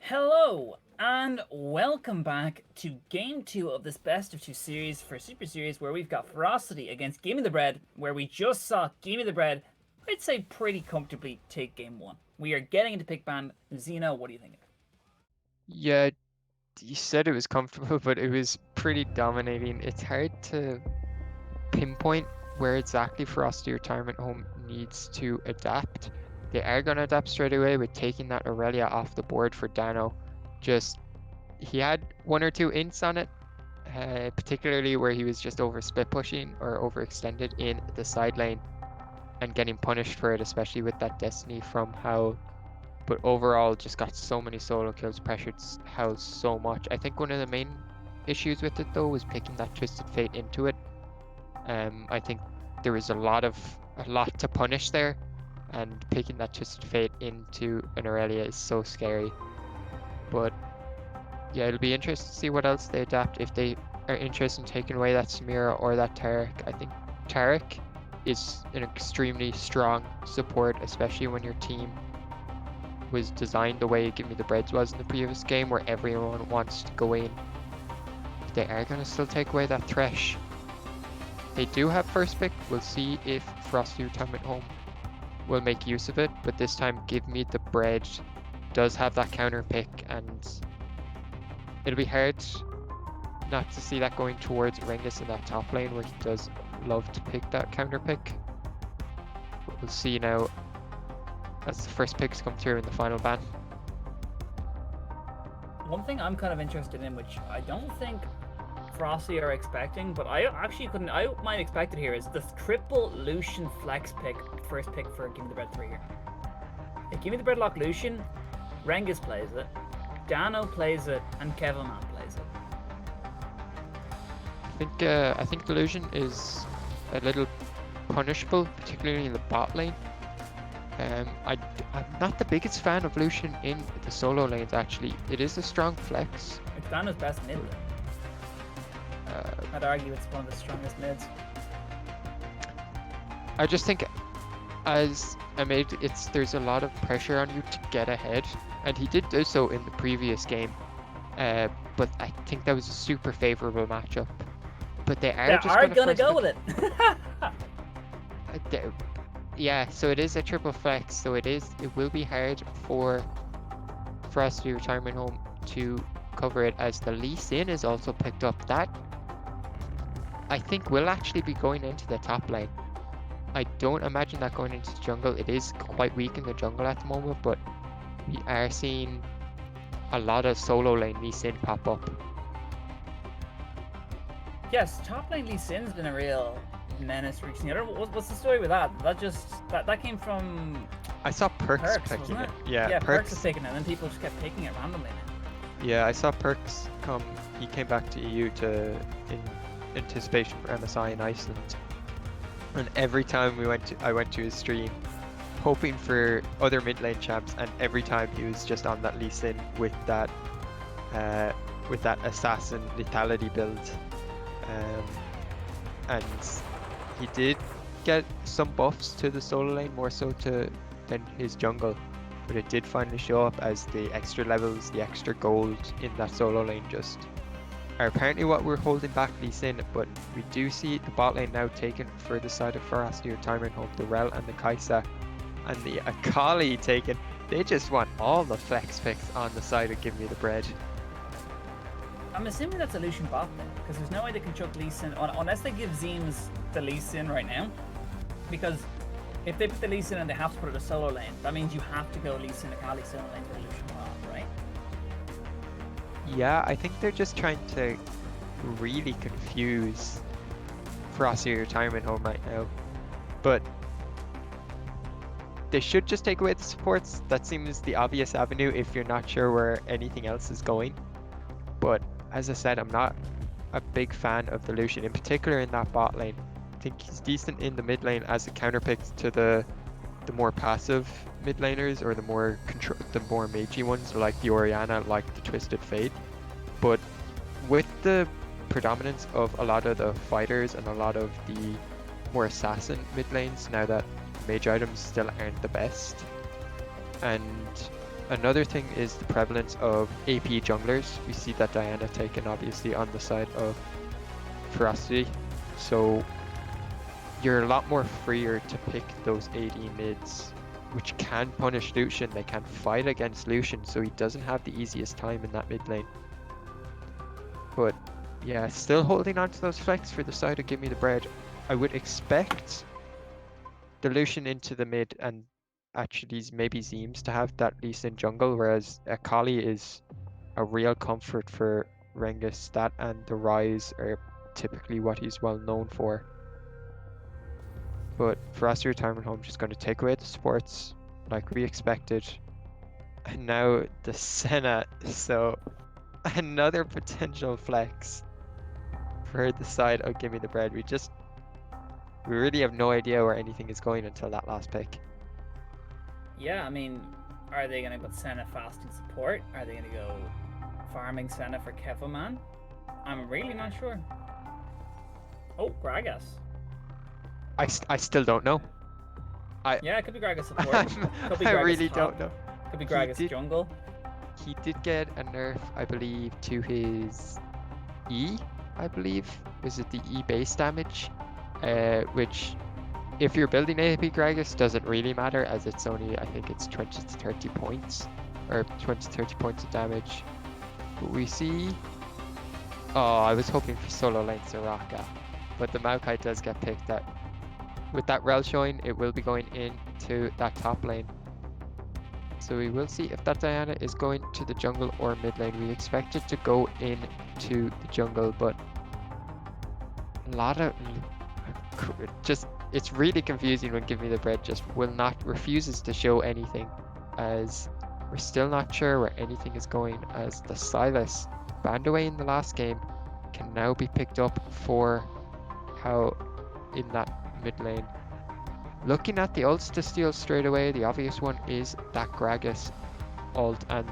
Speaker 1: Hello and welcome back to game 2 of this best of 2 series for Super Series, where we've got Ferocity against Gimme the Bread, where we just saw Gimme the Bread, I'd say pretty comfortably take game 1. We are getting into pick ban. Xeno, what do you think?
Speaker 2: Yeah, you said it was comfortable, but it was pretty dominating. It's hard to pinpoint where exactly Ferocity Retirement Home needs to adapt. They are going to adapt straight away with taking that Aurelia off the board for Dano. He had one or two ints on it, particularly where he was just over split pushing or overextended in the side lane and getting punished for it, especially with that Destiny from Howl. But overall, just got so many solo kills, pressured Howl so much. I think one of the main issues with it though was picking that Twisted Fate into it. I think there was a lot to punish there, and picking that Twisted Fate into an Aurelia is so scary. But yeah, it'll be interesting to see what else they adapt. If they are interested in taking away that Samira or that Taric, I think Taric is an extremely strong support, especially when your team was designed the way Give Me the Breads was in the previous game, where everyone wants to go in. But they are going to still take away that Thresh. They do have first pick. We'll see if Frosty Retirement Home will make use of it, but this time Give Me the Bread does have that counter pick, and it'll be hard not to see that going towards Rengus in that top lane, where he does love to pick that counter pick. But we'll see now as the first picks come through in the final ban.
Speaker 1: One thing I'm kind of interested in, which I don't think Frosty are expecting, but I might expect it here, is the triple Lucian flex pick, first pick for Gimme the Bread 3 here. If Gimme the Bread lock Lucian, Rengus plays it, Dano plays it, and Kevilman plays it.
Speaker 2: I think the Lucian is a little punishable, particularly in the bot lane. I'm not the biggest fan of Lucian in the solo lanes, actually. It is a strong flex.
Speaker 1: It's Dano's best mid lane. I'd argue it's one of the strongest mids.
Speaker 2: I just think as a mid, there's a lot of pressure on you to get ahead, and he did do so in the previous game. But I think that was a super favorable matchup. But they are
Speaker 1: gonna go with it.
Speaker 2: Yeah, so it is a triple flex, so it will be hard for Frosty Retirement Home to cover it, as the Lee Sin is also picked up. That I think will actually be going into the top lane. I don't imagine that going into the jungle. It is quite weak in the jungle at the moment, but we are seeing a lot of solo lane Lee Sin pop up.
Speaker 1: Yes, top lane Lee Sin's been a real menace recently. I don't know, what's the story with that? That came from...
Speaker 2: I saw Perks picking it. Yeah,
Speaker 1: Perks was picking it, and then people just kept picking it randomly.
Speaker 2: Yeah, I saw Perks come. He came back to EU in anticipation for MSI in Iceland, and every time I went to his stream, hoping for other mid lane champs, and every time he was just on that Lee Sin with that assassin lethality build, and he did get some buffs to the solo lane, more so than his jungle, but it did finally show up as the extra levels, the extra gold in that solo lane just are apparently what we're holding back Lee Sin. But we do see the bot lane now taken for the side of Ferocity Retirement Home, the Rel and the Kaisa, and the Akali taken. They just want all the flex picks on the side of Give Me the Bread.
Speaker 1: I'm assuming that's a Lucian bot then, because there's no way they can chuck Lee Sin unless they give Zeems the Lee Sin right now. Because if they put the Lee Sin and they have to put it a solo lane, that means you have to go Lee Sin, Akali solo lane for Lucian bot, right?
Speaker 2: Yeah, I think they're just trying to really confuse Frosty Retirement Home right now. But they should just take away the supports. That seems the obvious avenue if you're not sure where anything else is going. But as I said, I'm not a big fan of the Lucian, in particular in that bot lane. I think he's decent in the mid lane as a counterpick to the more passive mid laners, or the more magey ones like the Orianna, like the Twisted Fate. But with the predominance of a lot of the fighters and a lot of the more assassin mid lanes, now that mage items still aren't the best, and Another thing is the prevalence of AP junglers. We see that Diana taken obviously on the side of Ferocity, so you're a lot more freer to pick those AD mids, which can punish Lucian. They can fight against Lucian, so he doesn't have the easiest time in that mid lane. But yeah, still holding on to those flex for the side of Give Me the Bread. I would expect the Lucian into the mid and actually maybe Zeems to have that Lee Sin jungle, whereas Akali is a real comfort for Rengus. That and the Rise are typically what he's well known for. But for us, Retirement Home just going to take away the supports like we expected. And now the Senna, so another potential flex for the side of Give Me the Bread. We really have no idea where anything is going until that last pick.
Speaker 1: Yeah, I mean, are they going to put Senna fasting support? Are they going to go farming Senna for Kevoman? I'm really not sure. Oh, Gragas.
Speaker 2: I still don't know.
Speaker 1: Yeah, it could be Gragas support. Could be
Speaker 2: I
Speaker 1: Gragas
Speaker 2: really
Speaker 1: top.
Speaker 2: don't know.
Speaker 1: Could be Gragas jungle.
Speaker 2: He did get a nerf, I believe, to his E, I believe. Was it the E base damage? Which, if you're building AP Gragas, doesn't really matter, as it's only, I think it's 20 to 30 points, or 20 to 30 points of damage. But we see... Oh, I was hoping for solo lane Soraka, but the Maokai does get picked up. With that Rel showing, it will be going into that top lane. So we will see if that Diana is going to the jungle or mid lane. We expect it to go into the jungle, but a lot of just, it's really confusing when Give Me the Bread just refuses to show anything, as we're still not sure where anything is going, as the Silas banned away in the last game can now be picked up for how in that mid lane. Looking at the ults to steal straight away, the obvious one is that Gragas ult and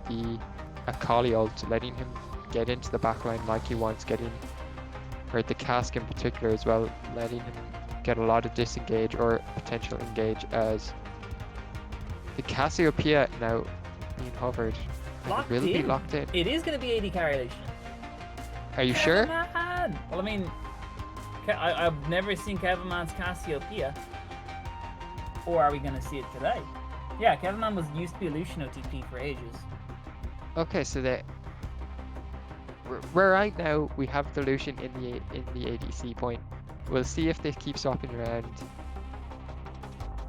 Speaker 2: the Akali ult, letting him get into the backline like he wants, or the cask in particular as well, letting him get a lot of disengage or potential engage, as the Cassiopeia now being hovered will be locked in.
Speaker 1: It is going to be AD carry.
Speaker 2: Are you sure?
Speaker 1: Well, I mean, I've never seen Kevoman's Cassiopeia. Or are we going to see it today? Yeah, Kevoman used to be a Lucian OTP for ages.
Speaker 2: Okay, so we're right now, we have the Lucian in the ADC point. We'll see if they keep swapping around.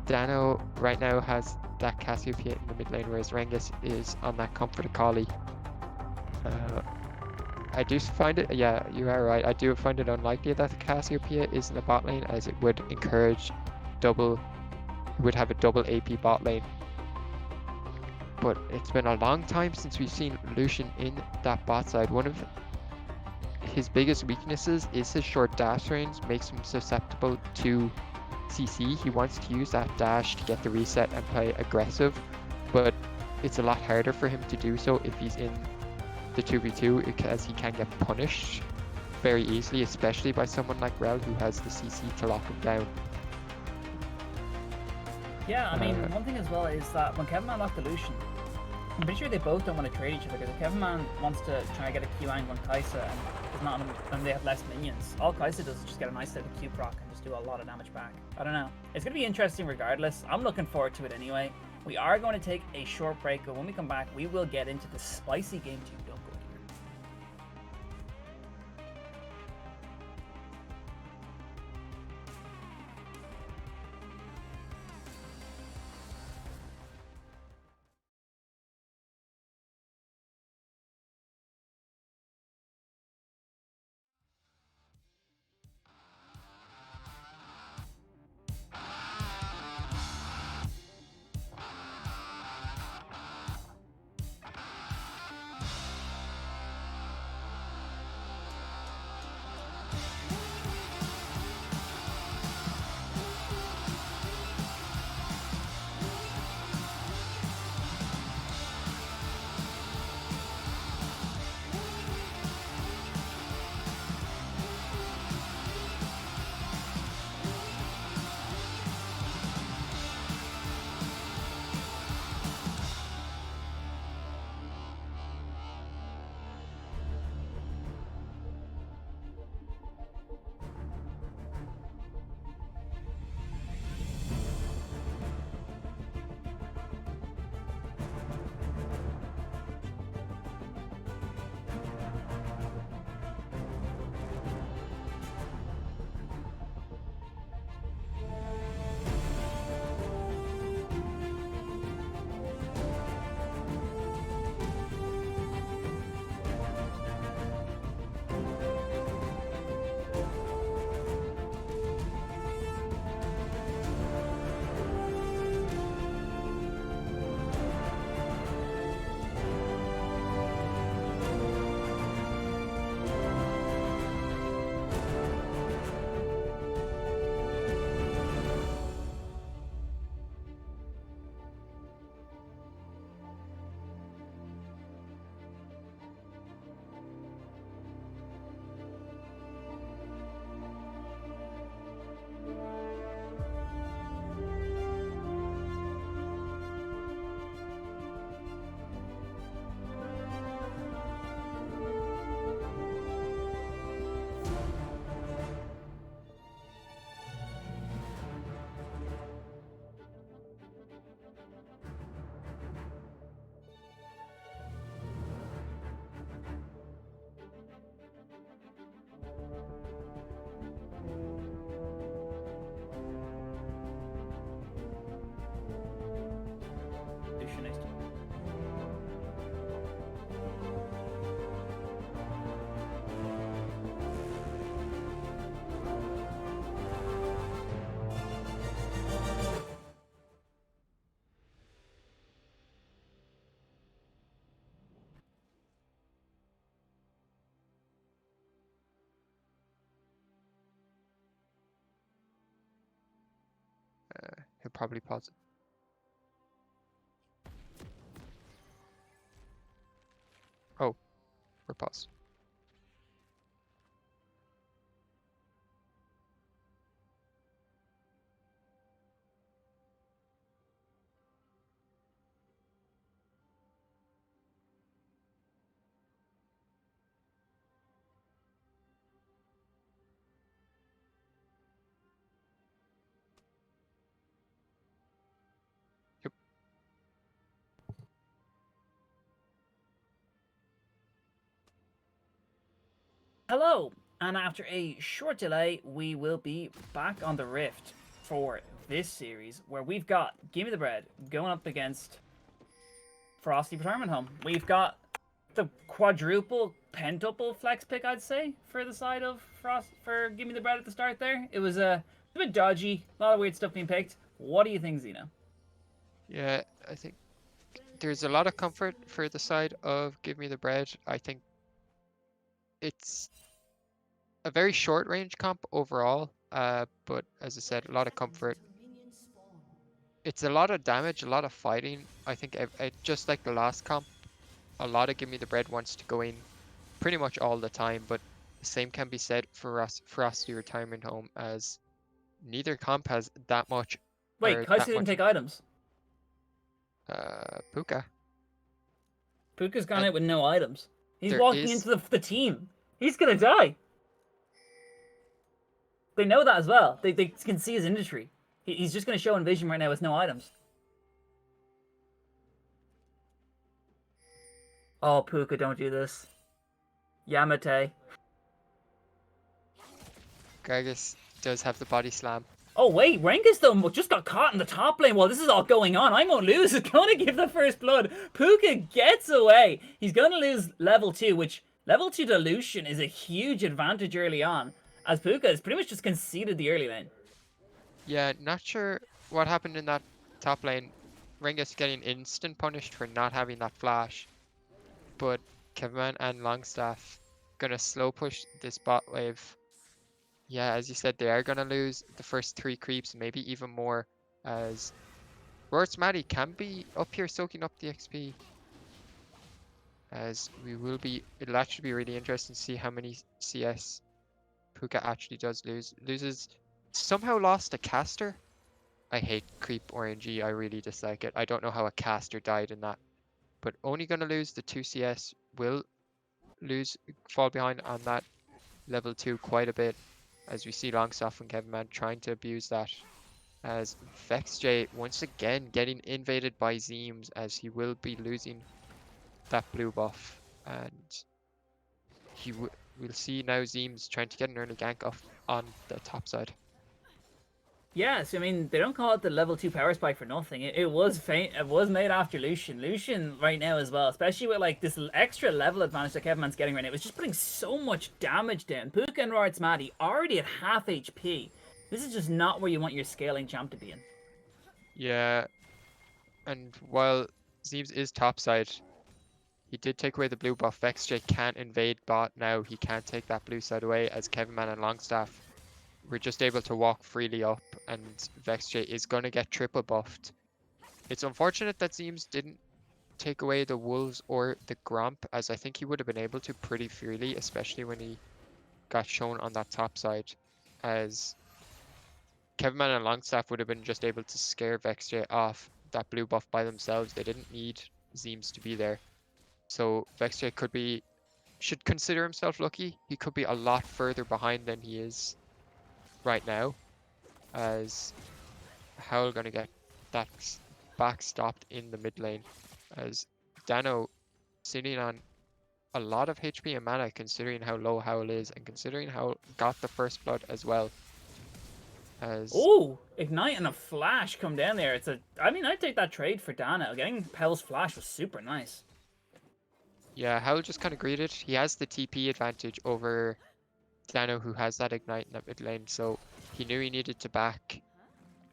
Speaker 2: Dano right now has that Cassiopeia in the mid lane, whereas Rengus is on that Comfort Akali. I do find it, yeah, you are right, I do find it unlikely that the Cassiopeia is in the bot lane, as it would encourage would have a double AP bot lane. But it's been a long time since we've seen Lucian in that bot side. One of his biggest weaknesses is his short dash range, makes him susceptible to CC. He wants to use that dash to get the reset and play aggressive, but it's a lot harder for him to do so if he's in the 2v2, because he can get punished very easily, especially by someone like Rel, who has the CC to lock him down.
Speaker 1: Yeah, I mean, one thing as well is that when Kevoman locked the Lucian, I'm pretty sure they both don't want to trade each other, because Kevoman wants to try and get a Q angle on Kai'Sa, and is not when they have less minions. All Kai'Sa does is just get a nice little Q proc and just do a lot of damage back. I don't know. It's going to be interesting regardless. I'm looking forward to it anyway. We are going to take a short break, but when we come back, we will get into the spicy game 2. Don't go anywhere.
Speaker 2: could probably pause it. Oh, we're paused. Yep.
Speaker 1: Hello, and after a short delay, we will be back on the Rift for this series, where we've got Gimme the Bread going up against Ferocity Retirement Home. We've got the quadruple, pentuple flex pick, I'd say, for the side of for Gimme the Bread at the start there. It was a bit dodgy, a lot of weird stuff being picked. What do you think, Zeno?
Speaker 2: Yeah, I think there's a lot of comfort for the side of Give Me the Bread. I think it's a very short range comp overall, but as I said, a lot of comfort. It's a lot of damage, a lot of fighting. I think just like the last comp, a lot of Give Me the Bread wants to go in pretty much all the time, but the same can be said for Ferocity Retirement Home, as neither comp has that much
Speaker 1: Wait,
Speaker 2: or
Speaker 1: Kai'Sa
Speaker 2: that
Speaker 1: didn't
Speaker 2: much
Speaker 1: take items.
Speaker 2: Puka.
Speaker 1: Puka's gone
Speaker 2: And
Speaker 1: out with no items. He's
Speaker 2: there
Speaker 1: walking
Speaker 2: is
Speaker 1: into the team. He's gonna die. They know that as well. They can see his industry. He's just gonna show in vision right now with no items. Oh, Puka, don't do this. Yamate.
Speaker 2: Gragas does have the body slam.
Speaker 1: Oh wait, Rengus though just got caught in the top lane while this is all going on. I won't lose. Is gonna give the first blood. Puka gets away. He's gonna lose level 2, which level 2 dilution is a huge advantage early on, as Puka has pretty much just conceded the early lane.
Speaker 2: Yeah, not sure what happened in that top lane. Rengus getting instant punished for not having that flash, but Kevman and Longstaff gonna slow push this bot wave. Yeah, as you said, they are gonna lose the first 3 creeps, maybe even more, as Roar's Maddie can be up here soaking up the XP. As it'll actually be really interesting to see how many CS Puka actually does lose. Loses, somehow lost a caster. I hate creep RNG, I really dislike it. I don't know how a caster died in that. But only gonna lose the 2 CS, will fall behind on that level 2 quite a bit, as we see Longstaff and Kevman trying to abuse that. As VexJ once again getting invaded by Zeems, as he will be losing that blue buff. And we'll see now Zeems trying to get an early gank off on the top side.
Speaker 1: Yes, I mean they don't call it the level 2 power spike for nothing. It was it was made after Lucian. Lucian right now as well, especially with like this extra level advantage that Kevinman's getting right now, it's just putting so much damage down. Puka and Rort's Maddie already at half HP. This is just not where you want your scaling champ to be in.
Speaker 2: Yeah, and while Zeems is topside, he did take away the blue buff. VexJ can't invade bot now. He can't take that blue side away, as Kevinman and Longstaff were just able to walk freely up, and VexJ is going to get triple buffed. It's unfortunate that Zeems didn't take away the Wolves or the Gromp, as I think he would have been able to pretty freely, especially when he got shown on that top side, as Kevinman and Longstaff would have been just able to scare VexJ off that blue buff by themselves. They didn't need Zeems to be there. So VexJ should consider himself lucky. He could be a lot further behind than he is right now, as Howl gonna get that back stopped in the mid lane, as Dano sitting on a lot of HP and mana, considering how low Howl is, and considering how got the first blood as well. As
Speaker 1: oh, Ignite and a flash come down there. I mean, I'd take that trade for Dano. Getting Pel's flash was super nice.
Speaker 2: yeah, Howl just kind of greeted. He has the TP advantage over Dano, who has that Ignite in that mid lane, so he knew he needed to back,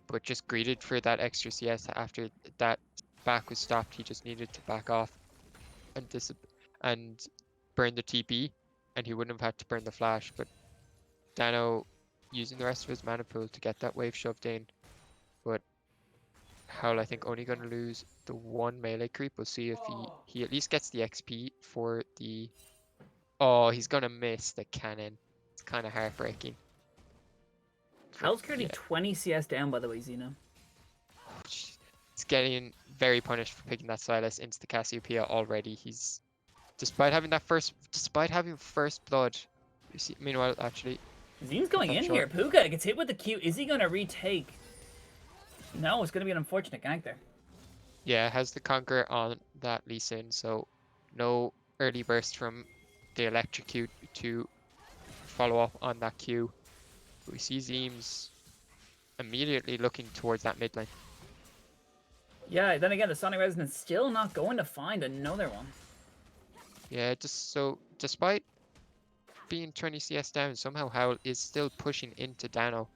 Speaker 2: but just greeted for that extra CS. After that back was stopped, he just needed to back off and burn the TP, and he wouldn't have had to burn the flash. But Dano using the rest of his mana pool to get that wave shoved in, but Howl, I think, only going to lose the one melee creep. We'll see if he at least gets the XP for the... Oh, he's going to miss the cannon. It's kind of heartbreaking.
Speaker 1: Howl's currently
Speaker 2: Yeah.
Speaker 1: 20 CS down, by the way, Xeno.
Speaker 2: It's getting very punished for picking that Silas into the Cassiopeia already. He's... Despite having first blood... You see, meanwhile, actually...
Speaker 1: Zeem's going in here. Puka gets hit with the Q. Is he going to retake? No, it's going to be an unfortunate gank there.
Speaker 2: Yeah, has the Conqueror on that Lee Sin, so no early burst from the Electrocute to follow up on that Q. We see Zeem's immediately looking towards that mid lane.
Speaker 1: Yeah, then again, the Sonic Resonance still not going to find another one.
Speaker 2: Yeah, despite being 20 CS down, somehow Howl is still pushing into Dano,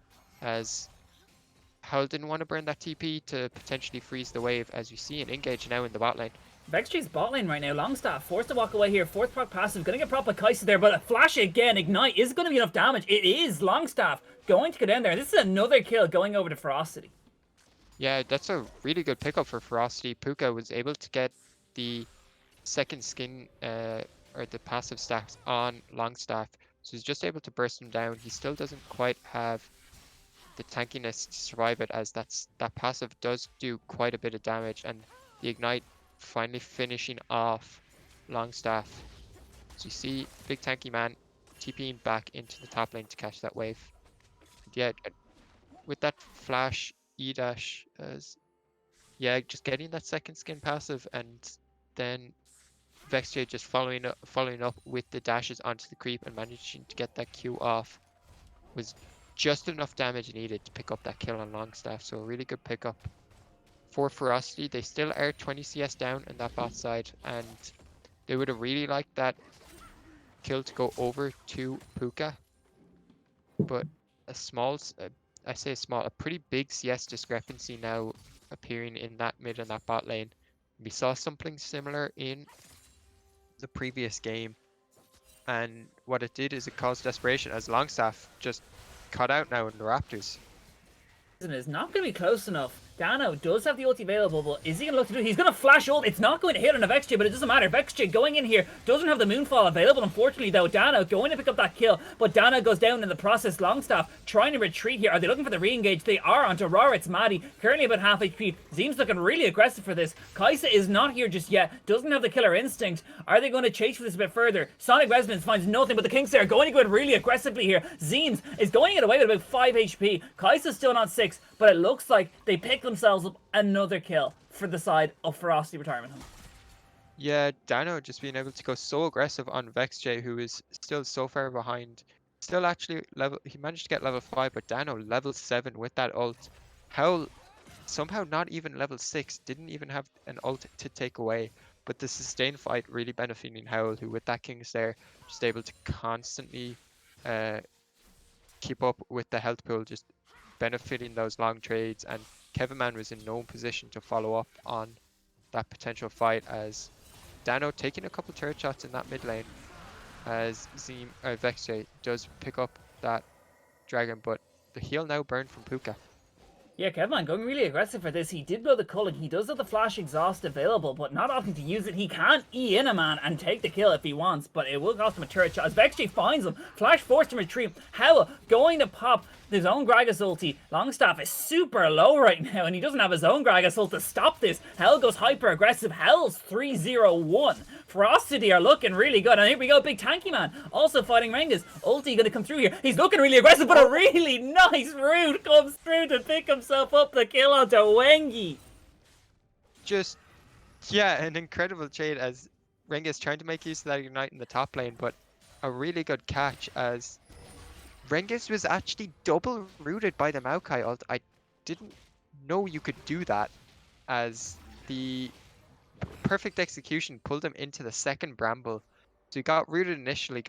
Speaker 2: as Howl didn't want to burn that TP to potentially freeze the wave, as you see an engage now in the bot lane.
Speaker 1: Vextree's bot lane right now. Longstaff forced to walk away here. Fourth proc passive. Going to get propped by Kai'Sa there, but a flash again. Ignite is going to be enough damage. It is Longstaff going to go down there. This is another kill going over to Ferocity.
Speaker 2: Yeah, that's a really good pickup for Ferocity. Puka was able to get the second skin or the passive stacks on Longstaff, so he's just able to burst him down. He still doesn't quite have the tankiness to survive it, as that passive does do quite a bit of damage, and the Ignite finally finishing off Longstaff. So you see big tanky man TPing back into the top lane to catch that wave. And yeah, with that flash E-dash, yeah, just getting that second skin passive, and then Vextray just following up with the dashes onto the creep and managing to get that Q off was just enough damage needed to pick up that kill on Longstaff. So a really good pickup for Ferocity. They still are 20 CS down in that bot side, and they would have really liked that kill to go over to Puka, but a pretty big CS discrepancy now appearing in that mid and that bot lane. We saw something similar in the previous game, and what it did is it caused desperation, as Longstaff just cut out now in the Raptors.
Speaker 1: Is not going to be close enough. Dano does have the ulti available, but is he going to look to do it? He's going to flash ult. It's not going to hit on a Vextray, but it doesn't matter. Vextray going in here doesn't have the Moonfall available, unfortunately, though. Dano going to pick up that kill, but Dano goes down in the process. Longstaff trying to retreat here. Are they looking for the re-engage? They are onto Aurora. It's Maddie, currently about half HP. Zeem's looking really aggressive for this. Kai'Sa is not here just yet. Doesn't have the killer instinct. Are they going to chase for this a bit further? Sonic Resonance finds nothing, but the Kingslayer going to go in really aggressively here. Zeem's is going to get away with about 5 HP. Kai'Sa's still not 6, but it looks like they pick themselves up another kill for the side of Ferocity Retirement Home.
Speaker 2: Yeah, Dano just being able to go so aggressive on Vextray, who is still so far behind. Still actually he managed to get level 5, but Dano level 7 with that ult. Howl somehow not even level 6, didn't even have an ult to take away. But the sustained fight really benefiting Howl, who with that Kingslayer just able to constantly keep up with the health pool, just benefiting those long trades, and Kevin Man was in no position to follow up on that potential fight, as Dano taking a couple turret shots in that mid lane, as Vextray does pick up that dragon, but the heal now burned from Puka.
Speaker 1: Yeah, Kevman going really aggressive for this. He did blow the culling. He does have the flash exhaust available, but not opting to use it. He can E in a man and take the kill if he wants, but it will cost him a turret shot as Vextray finds him. Flash forced him to retreat. Howl going to pop his own Gragas ulti. Longstaff is super low right now, and he doesn't have his own Gragas ult to stop this. Howl goes hyper aggressive. Howl's 3-0-1. Ferocity are looking really good, and here we go, big tanky man also fighting Rengas. Ulti gonna come through here. He's looking really aggressive, but a really nice root comes through to pick himself up the kill onto Wengi.
Speaker 2: Just, yeah, an incredible trade, as Rengas trying to make use of that Ignite in the top lane, but a really good catch, as Rengas was actually double rooted by the Maokai ult. I didn't know you could do that, as the perfect execution pulled him into the second Bramble. So he got rooted initially,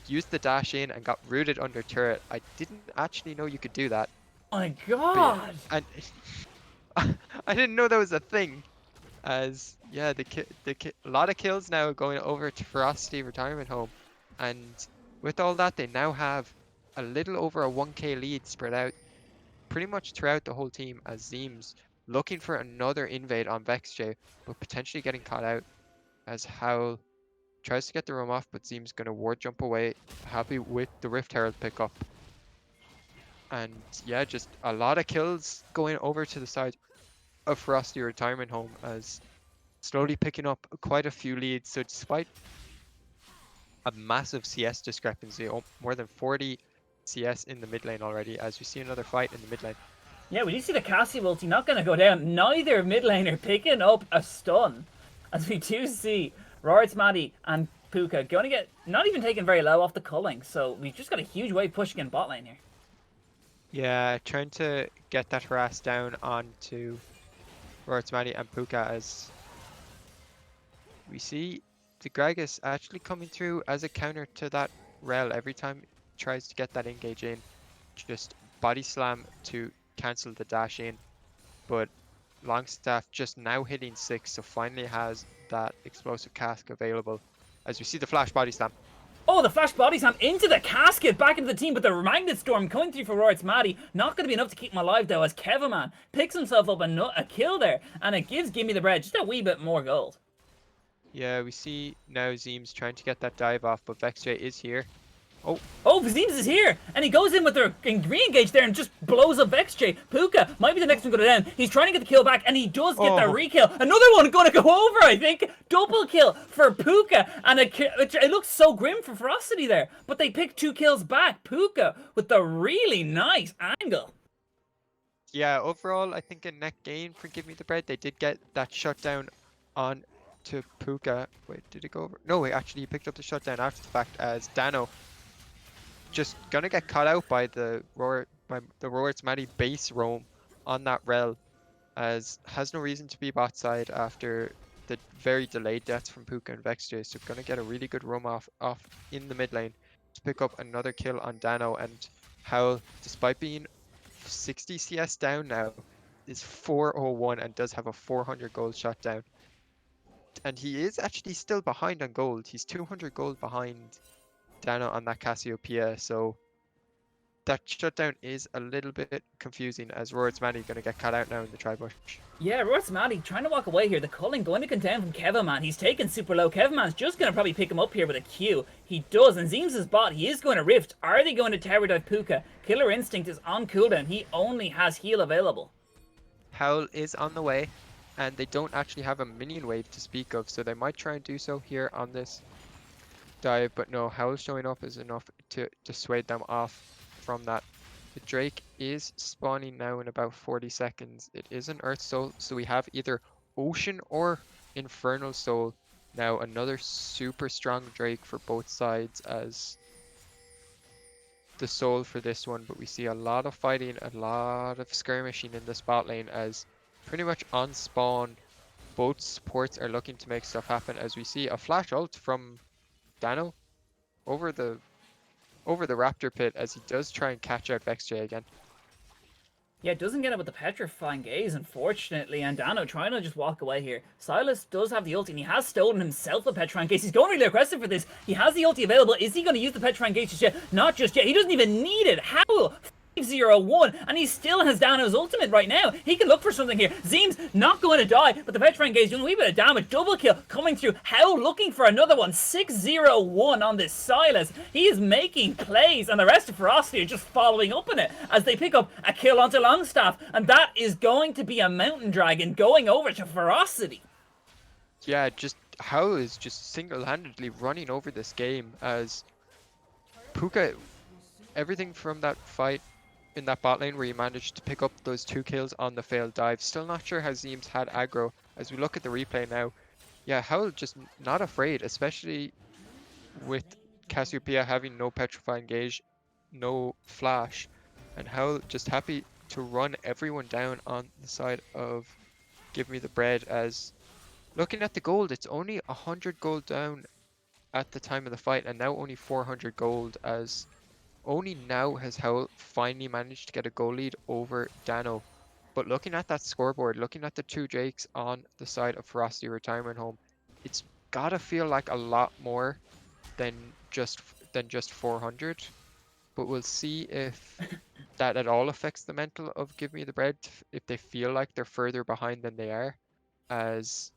Speaker 2: used the dash in and got rooted under turret. I didn't actually know you could do that.
Speaker 1: Oh my god!
Speaker 2: And I didn't know that was a thing. As yeah, a lot of kills now going over to Ferocity Retirement Home, and with all that, they now have a little over a 1k lead spread out pretty much throughout the whole team, as Zeem's looking for another invade on VexJ, but potentially getting caught out as Howl tries to get the roam off, but Zeem's going to ward jump away, happy with the Rift Herald pickup. And yeah, just a lot of kills going over to the side of Ferocity Retirement Home as slowly picking up quite a few leads. So despite a massive CS discrepancy, more than 40 CS in the mid lane already, as we see another fight in the mid lane.
Speaker 1: Yeah, we do see the Cassie ulti not going to go down. Neither mid laner picking up a stun. As we do see Rorit's Maddie and Puka going to get not even taken very low off the culling. So we've just got a huge wave pushing in bot lane here.
Speaker 2: Yeah, trying to get that harass down onto Rorit's Maddie and Puka as we see the Gragas actually coming through as a counter to that Rel every time he tries to get that engage in. Just body slam to cancel the dash in, but Longstaff just now hitting 6, so finally has that explosive cask available as we see the flash body slam.
Speaker 1: Oh, the flash body slam into the casket, back into the team, but the Magnet Storm coming through for Rorit's Maddie. Not going to be enough to keep him alive, though, as Kevaman picks himself up a kill there, and it gives Gimme the Bread just a wee bit more gold.
Speaker 2: Yeah, we see now Zeem's trying to get that dive off, but VexJ is here.
Speaker 1: Oh, Zeems is here, and he goes in with the re-engage there and just blows up XJ. Puka might be the next one going down. He's trying to get the kill back, and he does get the re-kill. Another one going to go over, I think. Double kill for Puka, and it looks so grim for Ferocity there, but they picked 2 kills back. Puka with the really nice angle.
Speaker 2: Yeah, overall, I think a net gain for Give Me the Bread. They did get that shutdown on to Puka. Wait, did it go over? No, wait, actually, he picked up the shutdown after the fact as Dano just gonna get caught out by the Rorit's Maddie base roam on that Rel, as has no reason to be bot side after the very delayed deaths from Puka and VexJ. So gonna get a really good roam off in the mid lane to pick up another kill on Dano, and Howl, despite being 60 CS down now, is 401 and does have a 400 gold shutdown. And he is actually still behind on gold. He's 200 gold behind Dano on that Cassiopeia, so that shutdown is a little bit confusing as Rorit's Maddie going to get cut out now in the tri-bush.
Speaker 1: Yeah, Rorit's Maddie trying to walk away here. The culling going to come down from Kevaman. He's taken super low. Kevaman's just going to probably pick him up here with a Q. He does, and Zeem's bot. He is going to Rift. Are they going to Tower Dive Puka? Killer Instinct is on cooldown. He only has heal available.
Speaker 2: Howl is on the way, and they don't actually have a minion wave to speak of, so they might try and do so here on this dive, but no, Howl showing up is enough to dissuade them off from that. The Drake is spawning now in about 40 seconds. It is an Earth Soul, so we have either Ocean or Infernal Soul. Now another super strong Drake for both sides as the soul for this one, but we see a lot of fighting, a lot of skirmishing in the spot lane as pretty much on spawn both supports are looking to make stuff happen, as we see a flash ult from Dano over the Raptor pit as he does try and catch out VexJ again.
Speaker 1: Yeah, doesn't get it with the Petrifying Gaze, unfortunately, and Dano trying to just walk away here. Silas does have the ulti, and he has stolen himself a Petrifying Gaze. He's going really aggressive for this. He has the ulti available. Is he going to use the Petrifying Gaze just yet? Not just yet. He doesn't even need it. How? 501, and he still has Dano's ultimate right now. He can look for something here. Zeem's not going to die, but the Petrifying Gaze doing a wee bit of damage. Double kill coming through. Howl looking for another one. 601 on this Silas. He is making plays, and the rest of Ferocity are just following up on it as they pick up a kill onto Longstaff, and that is going to be a Mountain Dragon going over to Ferocity.
Speaker 2: Yeah, just Howl is just single-handedly running over this game as Puka, everything from that fight in that bot lane where he managed to pick up those 2 kills on the failed dive. Still not sure how Zeem's had aggro as we look at the replay now. Yeah, Howl just not afraid, especially with Cassiopeia having no Petrifying Gauge, no flash, and Howl just happy to run everyone down on the side of Give Me the Bread. As looking at the gold, it's only 100 gold down at the time of the fight, and now only 400 gold, as only now has Howl finally managed to get a goal lead over Dano. But looking at that scoreboard, looking at the 2 Drakes on the side of Ferocity Retirement Home, it's gotta feel like a lot more than just 400. But we'll see if that at all affects the mental of Give Me the Bread if they feel like they're further behind than they are, as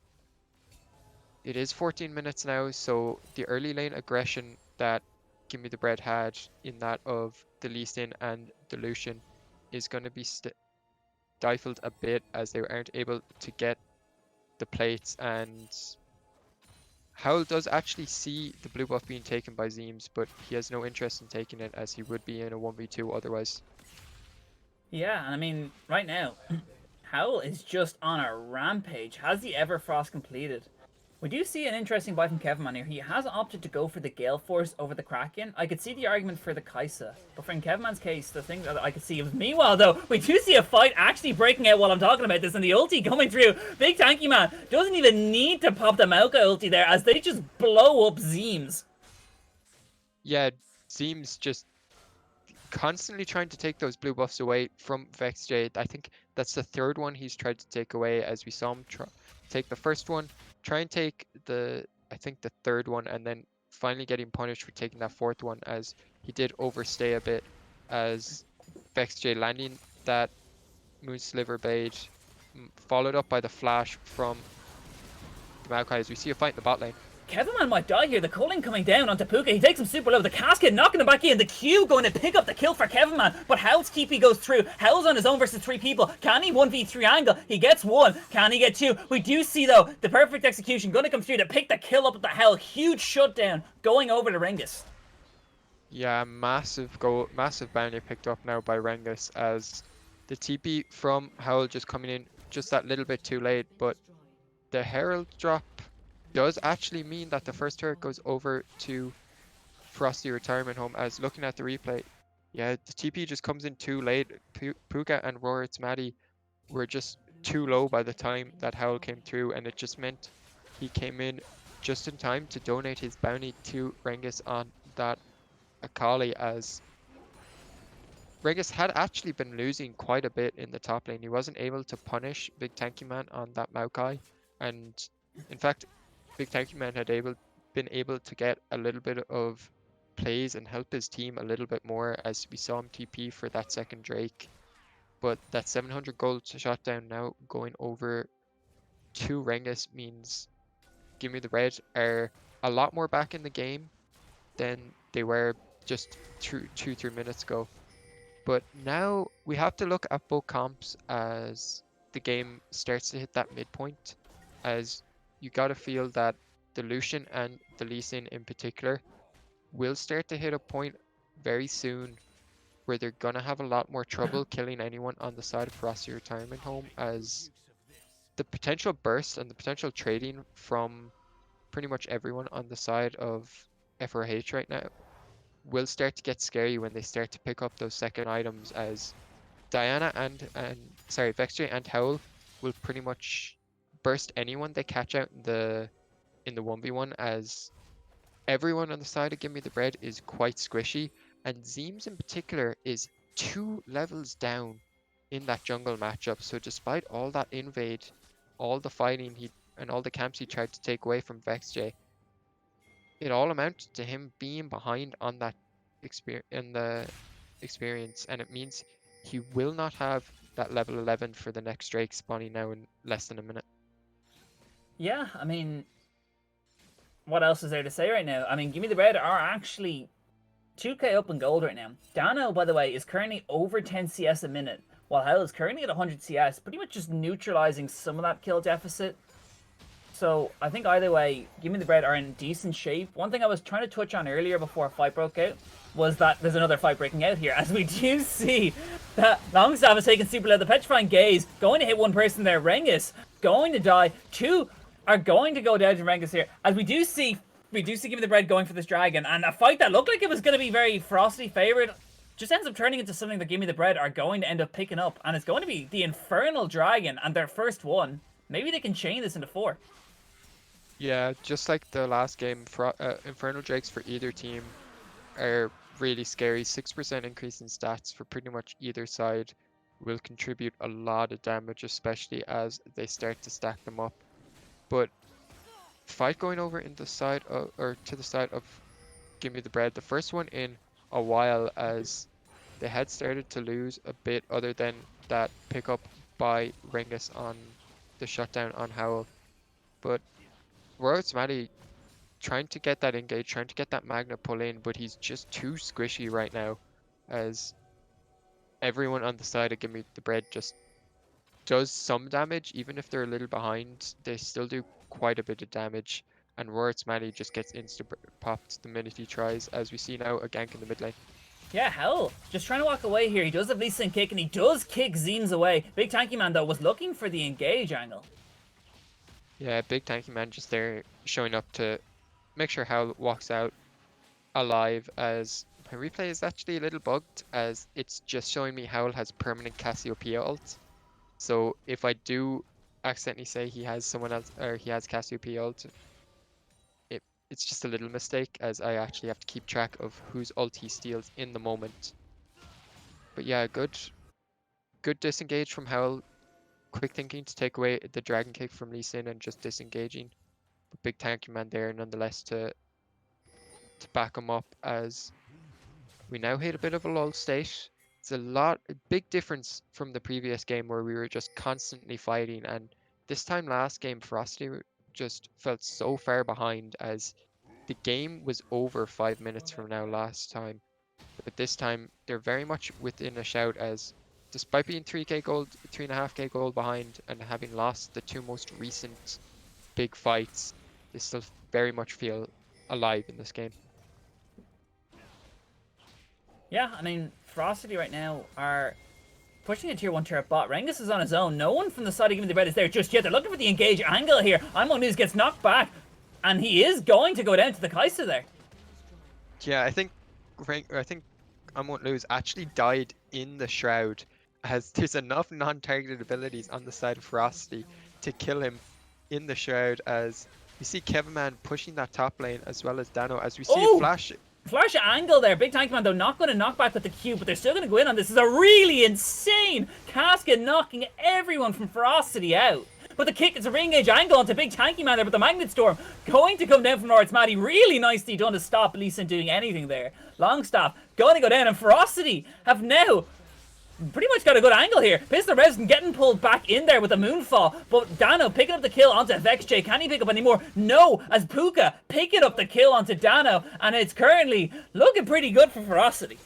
Speaker 2: it is 14 minutes now, so the early lane aggression that Give Me the Bread had in that of the Lee Sin and the Lucian is going to be stifled a bit as they aren't able to get the plates, and Howl does actually see the blue buff being taken by Zeems, but he has no interest in taking it as he would be in a 1v2 otherwise.
Speaker 1: Yeah, and I mean, right now, Howl is just on a rampage. Has the Everfrost completed? We do see an interesting buy from Kevman here. He has opted to go for the Gale Force over the Kraken. I could see the argument for the Kaisa, but for in Kevman's case, the thing that I could see was meanwhile though, we do see a fight actually breaking out while I'm talking about this, and the ulti coming through. Big Tanky Man doesn't even need to pop the Maoka ulti there as they just blow up Zeems.
Speaker 2: Yeah, Zeems just constantly trying to take those blue buffs away from VexJ. I think that's the third one he's tried to take away, as we saw him take the first one, try and take I think the third one, and then finally getting punished for taking that fourth one, as he did overstay a bit, as VexJ landing that Moon Sliver Blade, followed up by the flash from the Maokai, as we see a fight in the bot lane.
Speaker 1: Kevinman might die here. The culling coming down onto Puka. He takes him super low. The casket knocking him back in. The Q going to pick up the kill for Kevinman. But Howl's TP goes through. Howl's on his own versus 3 people. Can he 1v3 angle? He gets 1. Can he get 2? We do see, though, the perfect execution going to come through to pick the kill up with the Howl. Huge shutdown going over to Rengus.
Speaker 2: Yeah, massive bounty picked up now by Rengus, as the TP from Howl just coming in just that little bit too late, but the Herald drop does actually mean that the first turret goes over to Ferocity Retirement Home, as looking at the replay, yeah, the TP just comes in too late. Puka and Rorit's Maddie were just too low by the time that Howl came through, and it just meant he came in just in time to donate his bounty to Rengus on that Akali, as Rengus had actually been losing quite a bit in the top lane. He wasn't able to punish Big Tanky Man on that Maokai, and in fact, Big Tanky Man had been able to get a little bit of plays and help his team a little bit more, as we saw him TP for that second Drake. But that 700 gold shot down now going over to Rengus means Give Me the Red are a lot more back in the game than they were just 3 minutes ago. But now we have to look at both comps as the game starts to hit that midpoint, as you gotta feel that the Lucian and the Lee Sin in particular will start to hit a point very soon where they're gonna have a lot more trouble killing anyone on the side of Ferocity Retirement Home, as the potential burst and the potential trading from pretty much everyone on the side of FRH right now will start to get scary when they start to pick up those second items, as Diana and VexJ and Howl will pretty much burst anyone they catch out in the 1v1, as everyone on the side of Give Me the Bread is quite squishy, and Zeems in particular is 2 levels down in that jungle matchup. So despite all that invade, all the fighting and all the camps he tried to take away from VexJ, it all amounted to him being behind on that experience, and it means he will not have that level 11 for the next Drake spawning now in less than a minute.
Speaker 1: Yeah, I mean, what else is there to say right now? I mean, Give Me the Bread are actually 2k up in gold right now. Dano, by the way, is currently over 10 CS a minute, while Howl is currently at 100 CS, pretty much just neutralizing some of that kill deficit. So I think either way, Give Me the Bread are in decent shape. One thing I was trying to touch on earlier before a fight broke out was that there's another fight breaking out here, as we do see that Longstaff is taking super low. The Petrifying Gaze going to hit one person there. Rengus going to die. 2 are going to go down to Rengus here, as we do see Give Me the Bread going for this dragon, and a fight that looked like it was going to be very Ferocity favored just ends up turning into something that Give Me the Bread are going to end up picking up, and it's going to be the Infernal Dragon and their first one. Maybe they can chain this into 4.
Speaker 2: Yeah, just like the last game, Infernal Drakes for either team are really scary. 6% increase in stats for pretty much either side will contribute a lot of damage, especially as they start to stack them up. But fight going over in the side of, or to the side of Give Me the Bread, the first one in a while, as they had started to lose a bit other than that pickup by Rengus on the shutdown on Howl. But Royal Smatty trying to get that engage, trying to get that Magna pull in, but he's just too squishy right now as everyone on the side of Gimme the Bread just does some damage. Even if they're a little behind, they still do quite a bit of damage. And Royal Smatty just gets insta-popped the minute he tries, as we see now a gank in the mid lane.
Speaker 1: Yeah, hell. Just trying to walk away here. He does have Lee Sin kick, and he does kick Zines away. Big Tanky Man, though, was looking for the engage angle.
Speaker 2: Yeah, big tanky man just there showing up to make sure Howl walks out alive, as my replay is actually a little bugged as it's just showing me Howl has permanent Cassiopeia ult. So if I do accidentally say he has someone else or he has Cassiopeia ult, it's just a little mistake as I actually have to keep track of whose ult he steals in the moment. But yeah, good disengage from Howl. Quick thinking to take away the dragon kick from Lee Sin and just disengaging. But big tanky man there nonetheless to back him up as we now hit a bit of a lull state. It's a big difference from the previous game where we were just constantly fighting, and this time last game Ferocity just felt so far behind as the game was over 5 minutes from now last time. But this time they're very much within a shout as despite being 3k gold, 3.5k gold behind and having lost the two most recent big fights, they still very much feel alive in this game.
Speaker 1: Yeah, I mean, Ferocity right now are pushing a tier 1 turret bot. Rengus is on his own. No one from the side of Gimme the Bread is there just yet. They're looking for the engage angle here. Imo News gets knocked back, and he is going to go down to the Kai'Sa there.
Speaker 2: Yeah, I think I Won't Lose actually died in the Shroud as there's enough non-targeted abilities on the side of Ferocity to kill him in the Shroud as we see Kevin Man pushing that top lane as well as Dano as we see a flash.
Speaker 1: Flash angle there. Big Tank Man, though, not going to knock back with the Q, but they're still going to go in on this. This is a really insane casket knocking everyone from Ferocity out. But the kick is a ring-age angle onto Big Tanky Man there, but the Magnet Storm going to come down from North Matty. Really nicely done to stop Lee Sin doing anything there. Longstaff going to go down, and Ferocity have now pretty much got a good angle here. Pistol Resident getting pulled back in there with a Moonfall, but Dano picking up the kill onto VexJ. Can he pick up any more? No, as Puka picking up the kill onto Dano, and it's currently looking pretty good for Ferocity.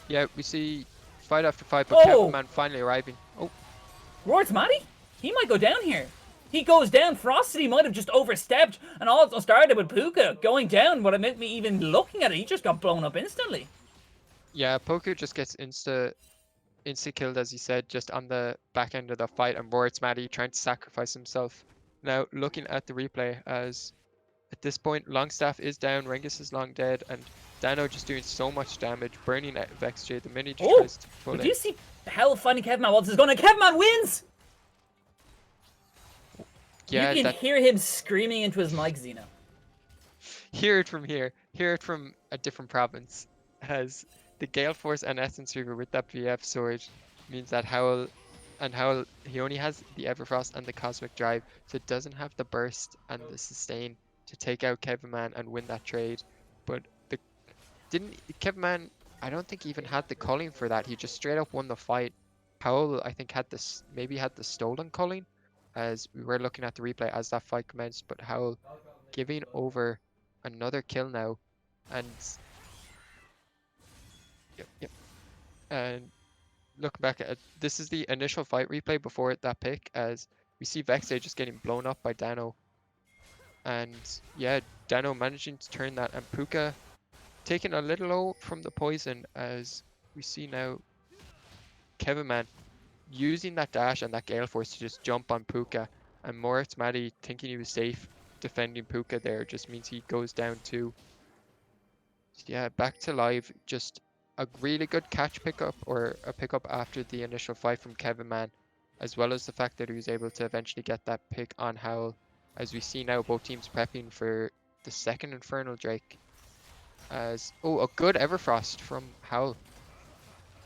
Speaker 2: Yeah, we see fight after fight, but Kevin Man finally arriving. Oh,
Speaker 1: Roar's Matty? He might go down here. He goes down. Ferocity might have just overstepped, and all started with Puka going down, but it meant me even looking at it. He just got blown up instantly.
Speaker 2: Yeah, Puka just gets insta-killed, as he said, just on the back end of the fight, and Roar's Matty trying to sacrifice himself. Now, looking at the replay, as at this point, Longstaff is down, Rengus is long dead, and Dano just doing so much damage, burning out VexJ the minute he tries to pull in.
Speaker 1: Do you see how funny Kevin Man is going? Kevin Man wins! Yeah, you can hear him screaming into his mic, Xeno.
Speaker 2: Hear it from here. Hear it from a different province. As the Gale Force and Essence Reaver with that VF sword means that Howl, he only has the Everfrost and the Cosmic Drive, so it doesn't have the burst and the sustain to take out Kevin Man and win that trade. But Kevin Man, I don't think even had the culling for that. He just straight up won the fight. Howl, I think, had the stolen culling, as we were looking at the replay as that fight commenced, but Howl giving over another kill now, and yep. And looking back at it, this is the initial fight replay before that pick, as we see VexJ just getting blown up by Dano, and yeah, Dano managing to turn that, and Puka taking a little low from the poison, as we see now Kevin Man using that dash and that Gale Force to just jump on Puka, and Moritz Matty thinking he was safe defending Puka there just means he goes down too. So yeah, back to live. Just a really good catch pickup, or a pickup after the initial fight from Kevin Man, as well as the fact that he was able to eventually get that pick on Howl, as we see now both teams prepping for the second Infernal Drake. As a good Everfrost from Howl.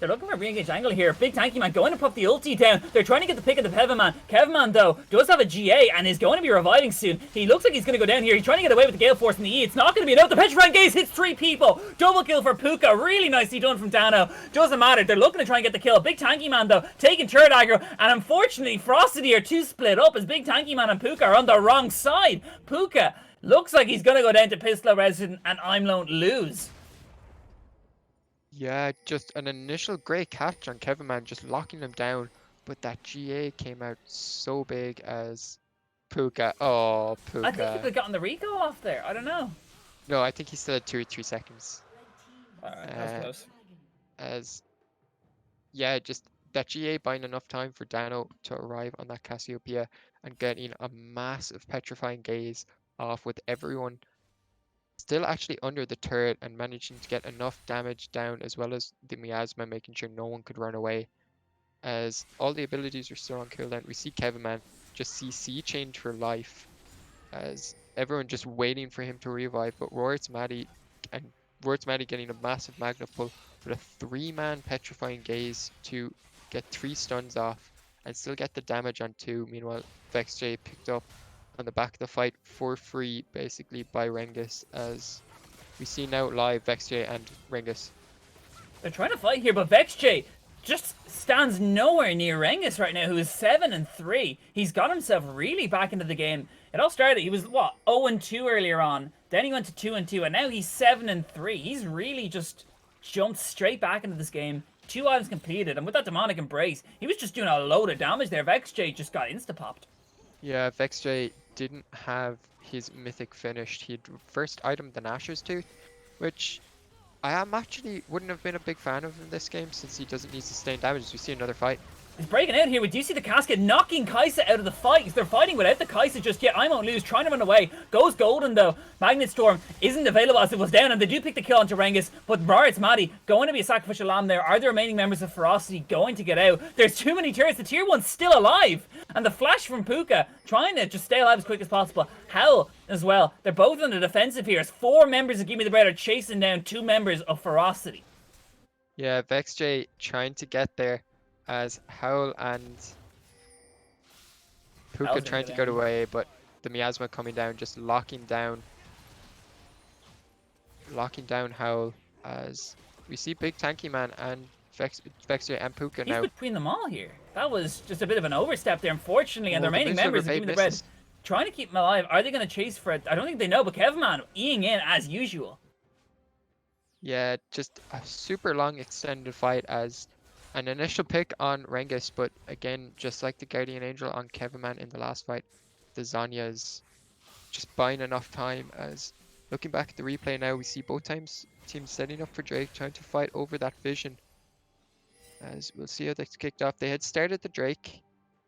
Speaker 1: They're looking for a re-engage angle here. Big Tanky Man going to put the ulti down. They're trying to get the pick of the Kevin Man. Kevin Man, though, does have a GA and is going to be reviving soon. He looks like he's going to go down here. He's trying to get away with the Gale Force and the E. It's not going to be enough. The Petrifying Gaze hits 3 people. Double kill for Puka. Really nicely done from Dano. Doesn't matter. They're looking to try and get the kill. Big Tanky Man, though, taking third aggro. And unfortunately, Ferocity are too split up as Big Tanky Man and Puka are on the wrong side. Puka looks like he's going to go down to Pistol Resident and Imlone lose.
Speaker 2: Yeah, just an initial great catch on Kevin Man, just locking him down. But that GA came out so big as Puka. Oh, Puka.
Speaker 1: I think he could have gotten the recall off there. I don't know.
Speaker 2: No, I think he still had 2 or 3 seconds.
Speaker 1: Alright, that's close.
Speaker 2: Yeah, just that GA buying enough time for Dano to arrive on that Cassiopeia and getting a massive Petrifying Gaze off with everyone still actually under the turret and managing to get enough damage down, as well as the miasma making sure no one could run away, as all the abilities are still on cooldown. We see Kevin Man just CC change for life as everyone just waiting for him to revive, but Roart's Maddie getting a massive Magna pull with a 3-man Petrifying Gaze to get 3 stuns off and still get the damage on 2. Meanwhile, VexJ picked up on the back of the fight for free, basically, by Rengus, as we see now live VexJ and Rengus.
Speaker 1: They're trying to fight here, but VexJ just stands nowhere near Rengus right now, who is 7-3. He's got himself really back into the game. It all started, he was, what, 0-2 earlier on. Then he went to 2-2, and now he's 7-3. He's really just jumped straight back into this game. 2 items completed, and with that Demonic Embrace, he was just doing a load of damage there. VexJ just got insta-popped.
Speaker 2: Yeah, VexJ didn't have his mythic finished. He'd first itemed the Nashor's Tooth, which I wouldn't have been a big fan of in this game since he doesn't need sustained damage. As we see another fight.
Speaker 1: He's breaking out here. We do see the casket knocking Kai'Sa out of the fight. They're fighting without the Kai'Sa just yet. I won't lose, trying to run away. Goes golden though. Magnet Storm isn't available as it was down, and they do pick the kill onto Rengus. But Barrett's Maddie going to be a sacrificial lamb there. Are the remaining members of Ferocity going to get out? There's too many turrets. The tier 1's still alive. And the flash from Puka trying to just stay alive as quick as possible. Howl as well. They're both on the defensive here as 4 members of Give Me the Bread are chasing down 2 members of Ferocity.
Speaker 2: Yeah, VexJ trying to get there as Howl and Puka trying to get away, but the miasma coming down, just locking down Howl, as we see Big Tanky Man and VexJ and Puka now.
Speaker 1: He's between them all here. That was just a bit of an overstep there, unfortunately, and the remaining members of Give Me the Bread trying to keep him alive. Are they going to chase for it? I don't think they know, but Kevin Man eating in as usual.
Speaker 2: Yeah, just a super long extended fight as an initial pick on Rengus, but again, just like the Guardian Angel on Kevin Man in the last fight, the Zhonya's just buying enough time. As looking back at the replay now, we see both teams setting up for Drake, trying to fight over that vision. As we'll see how that's kicked off. They had started the Drake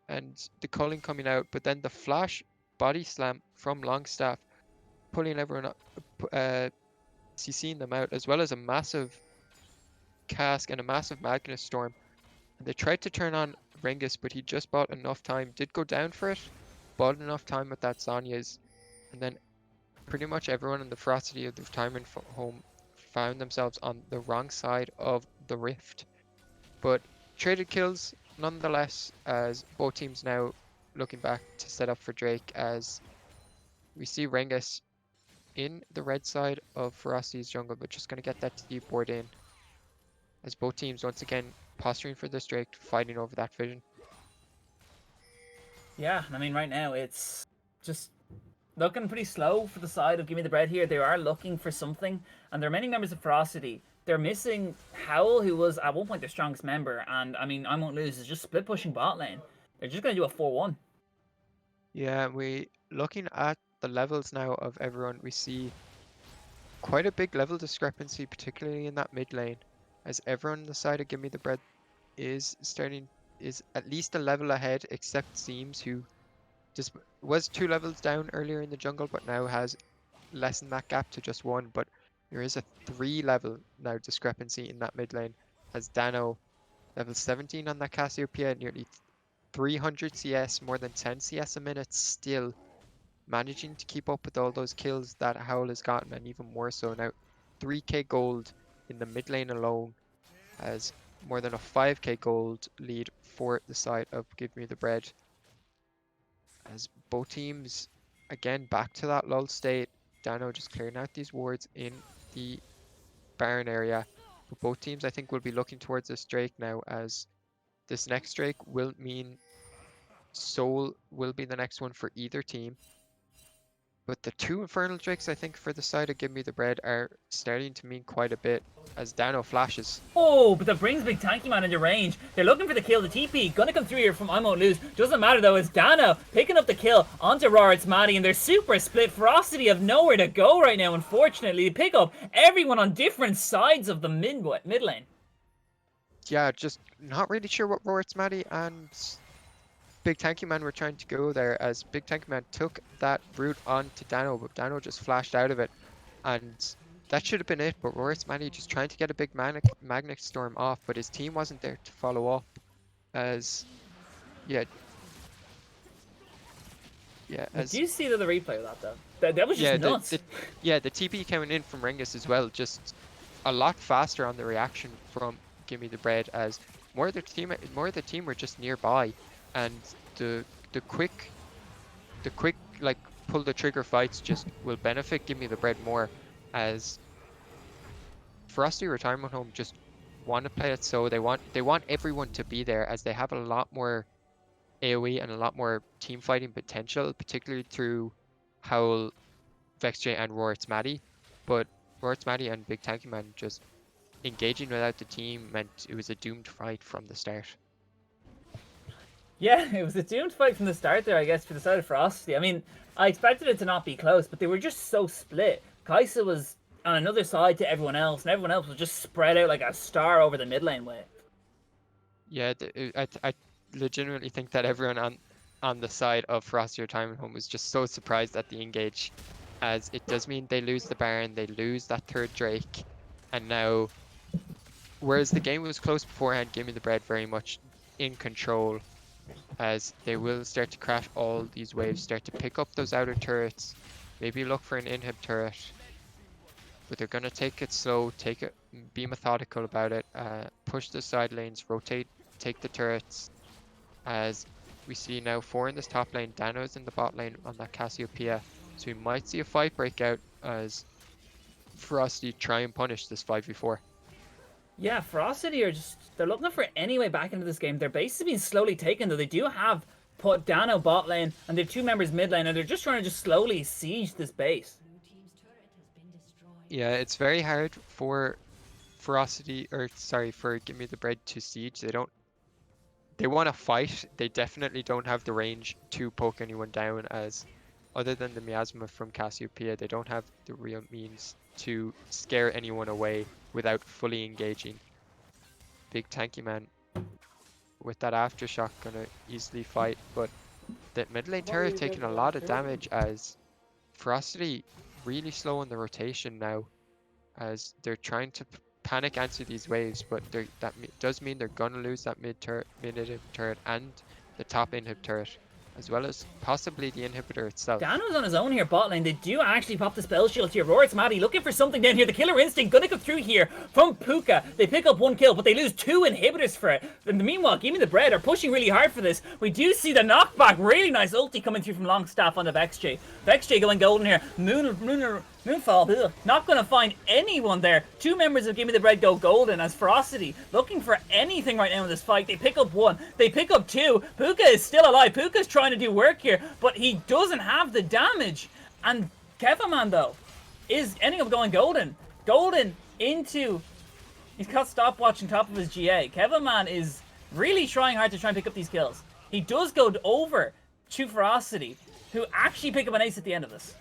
Speaker 2: and the culling coming out, but then the flash body slam from Longstaff pulling everyone up, CCing them out, as well as a massive cask and a massive Magnus Storm. And they tried to turn on Rengus, but he just bought enough time, did go down for it, bought enough time with that Zhonya's, and then pretty much everyone in the Ferocity of the retirement home found themselves on the wrong side of the rift. But traded kills nonetheless, as both teams now looking back to set up for Drake, as we see Rengus in the red side of Ferocity's jungle, but just going to get that deep ward in, as both teams once again posturing for this Drake, fighting over that vision.
Speaker 1: Yeah, I mean, right now it's just looking pretty slow for the side of Give Me the Bread here. They are looking for something, and the remaining members of Ferocity, they're missing Howl, who was at one point their strongest member, and I mean, I Won't Lose is just split pushing bot lane. They're just going to do a 4-1.
Speaker 2: Yeah, we looking at the levels now of everyone, we see quite a big level discrepancy, particularly in that mid lane, as everyone on the side of Give Me the Bread is at least a level ahead, except Seams, who just was 2 levels down earlier in the jungle, but now has lessened that gap to just 1. But there is a 3 level now discrepancy in that mid lane, as Dano, level 17 on that Cassiopeia, nearly 300 CS, more than 10 CS a minute, still managing to keep up with all those kills that Howl has gotten, and even more so now. 3k gold in the mid lane alone, as more than a 5k gold lead for the side of Give Me the Bread. As both teams, again, back to that lull state. Dano just clearing out these wards in the Baron area. But both teams, I think, will be looking towards this Drake now, as this next Drake will mean Soul will be the next one for either team. But the two Infernal Drakes, I think, for the side of Give Me the Bread are starting to mean quite a bit, as Dano flashes.
Speaker 1: Oh, but that brings Big Tanky Man into range. They're looking for the kill. The TP gonna come through here from I Won't Lose. Doesn't matter though, it's Dano picking up the kill onto Rorit's Maddie, and they're super split. Ferocity have nowhere to go right now, unfortunately. They pick up everyone on different sides of the mid lane.
Speaker 2: Yeah, just not really sure what Roart's Maddie and Big Tanky Man were trying to go there, as Big Tanky Man took that route onto Dano, but Dano just flashed out of it. And that should have been it, but Roart's Maddie just trying to get a big Magnet Storm off, but his team wasn't there to follow up. As, yeah. Yeah, as...
Speaker 1: Do you see the replay of that though? That was just nuts.
Speaker 2: The TP coming in from Ringus as well, just a lot faster on the reaction from Give Me the Bread, as more of the team were just nearby, and the quick like pull the trigger fights just will benefit Give Me the Bread more, as Ferocity Retirement Home just want to play it so they want everyone to be there, as they have a lot more AoE and a lot more team fighting potential, particularly through Howl, VexJ and Roart's Maddie. But Roart's Maddie and Big Tanky Man just engaging without the team meant it was a doomed fight from the start.
Speaker 1: Yeah, it was a doomed fight from the start there, I guess, for the side of Ferocity. I mean, I expected it to not be close, but they were just so split. Kaisa was on another side to everyone else, and everyone else was just spread out like a star over the mid lane way.
Speaker 2: Yeah, I legitimately think that everyone on the side of Ferocity Retirement Home was just so surprised at the engage, as it does mean they lose the Baron, they lose that third Drake, and now, whereas the game was close beforehand, Give Me the Bread very much in control, as they will start to crash all these waves, start to pick up those outer turrets, maybe look for an inhib turret, but they're going to take it slow, be methodical about it, push the side lanes, rotate, take the turrets, as we see now 4 in this top lane. Dano's in the bot lane on that Cassiopeia, so we might see a fight break out as Ferocity try and punish this 5v4.
Speaker 1: Yeah, Ferocity are they're looking for any way back into this game. Their base is being slowly taken, though. They do have put Dano bot lane, and they have 2 members mid lane, and they're just trying to slowly siege this base.
Speaker 2: Yeah, it's very hard for for Give Me the Bread to siege. They want to fight. They definitely don't have the range to poke anyone down, as other than the miasma from Cassiopeia, they don't have the real means to scare anyone away without fully engaging. Big Tanky Man with that aftershock gonna easily fight, but the mid lane turret taking a lot of damage, as Ferocity really slow on the rotation now, as they're trying to panic answer these waves, but that does mean they're gonna lose that mid inhib turret and the top inhib turret, as well as possibly the inhibitor itself.
Speaker 1: Dano's on his own here, bot lane. They do actually pop the spell shield here. Roart's Maddie looking for something down here. The Killer Instinct gonna come through here from Puka. They pick up 1 kill, but they lose 2 inhibitors for it. And meanwhile, Give Me the Bread are pushing really hard for this. We do see the knockback. Really nice ulti coming through from Longstaff on the VexJ. VexJ going golden here. Moonfall, ugh, not going to find anyone there. 2 members of Give Me the Bread go golden, as Ferocity looking for anything right now in this fight. They pick up 1, they pick up 2. Puka is still alive. Puka's trying to do work here, but he doesn't have the damage. And Kevaman, though, is ending up going golden. Golden into... He's got stopwatch on top of his GA. Kevaman is really trying hard to try and pick up these kills. He does go over to Ferocity, who actually pick up an ace at the end of this.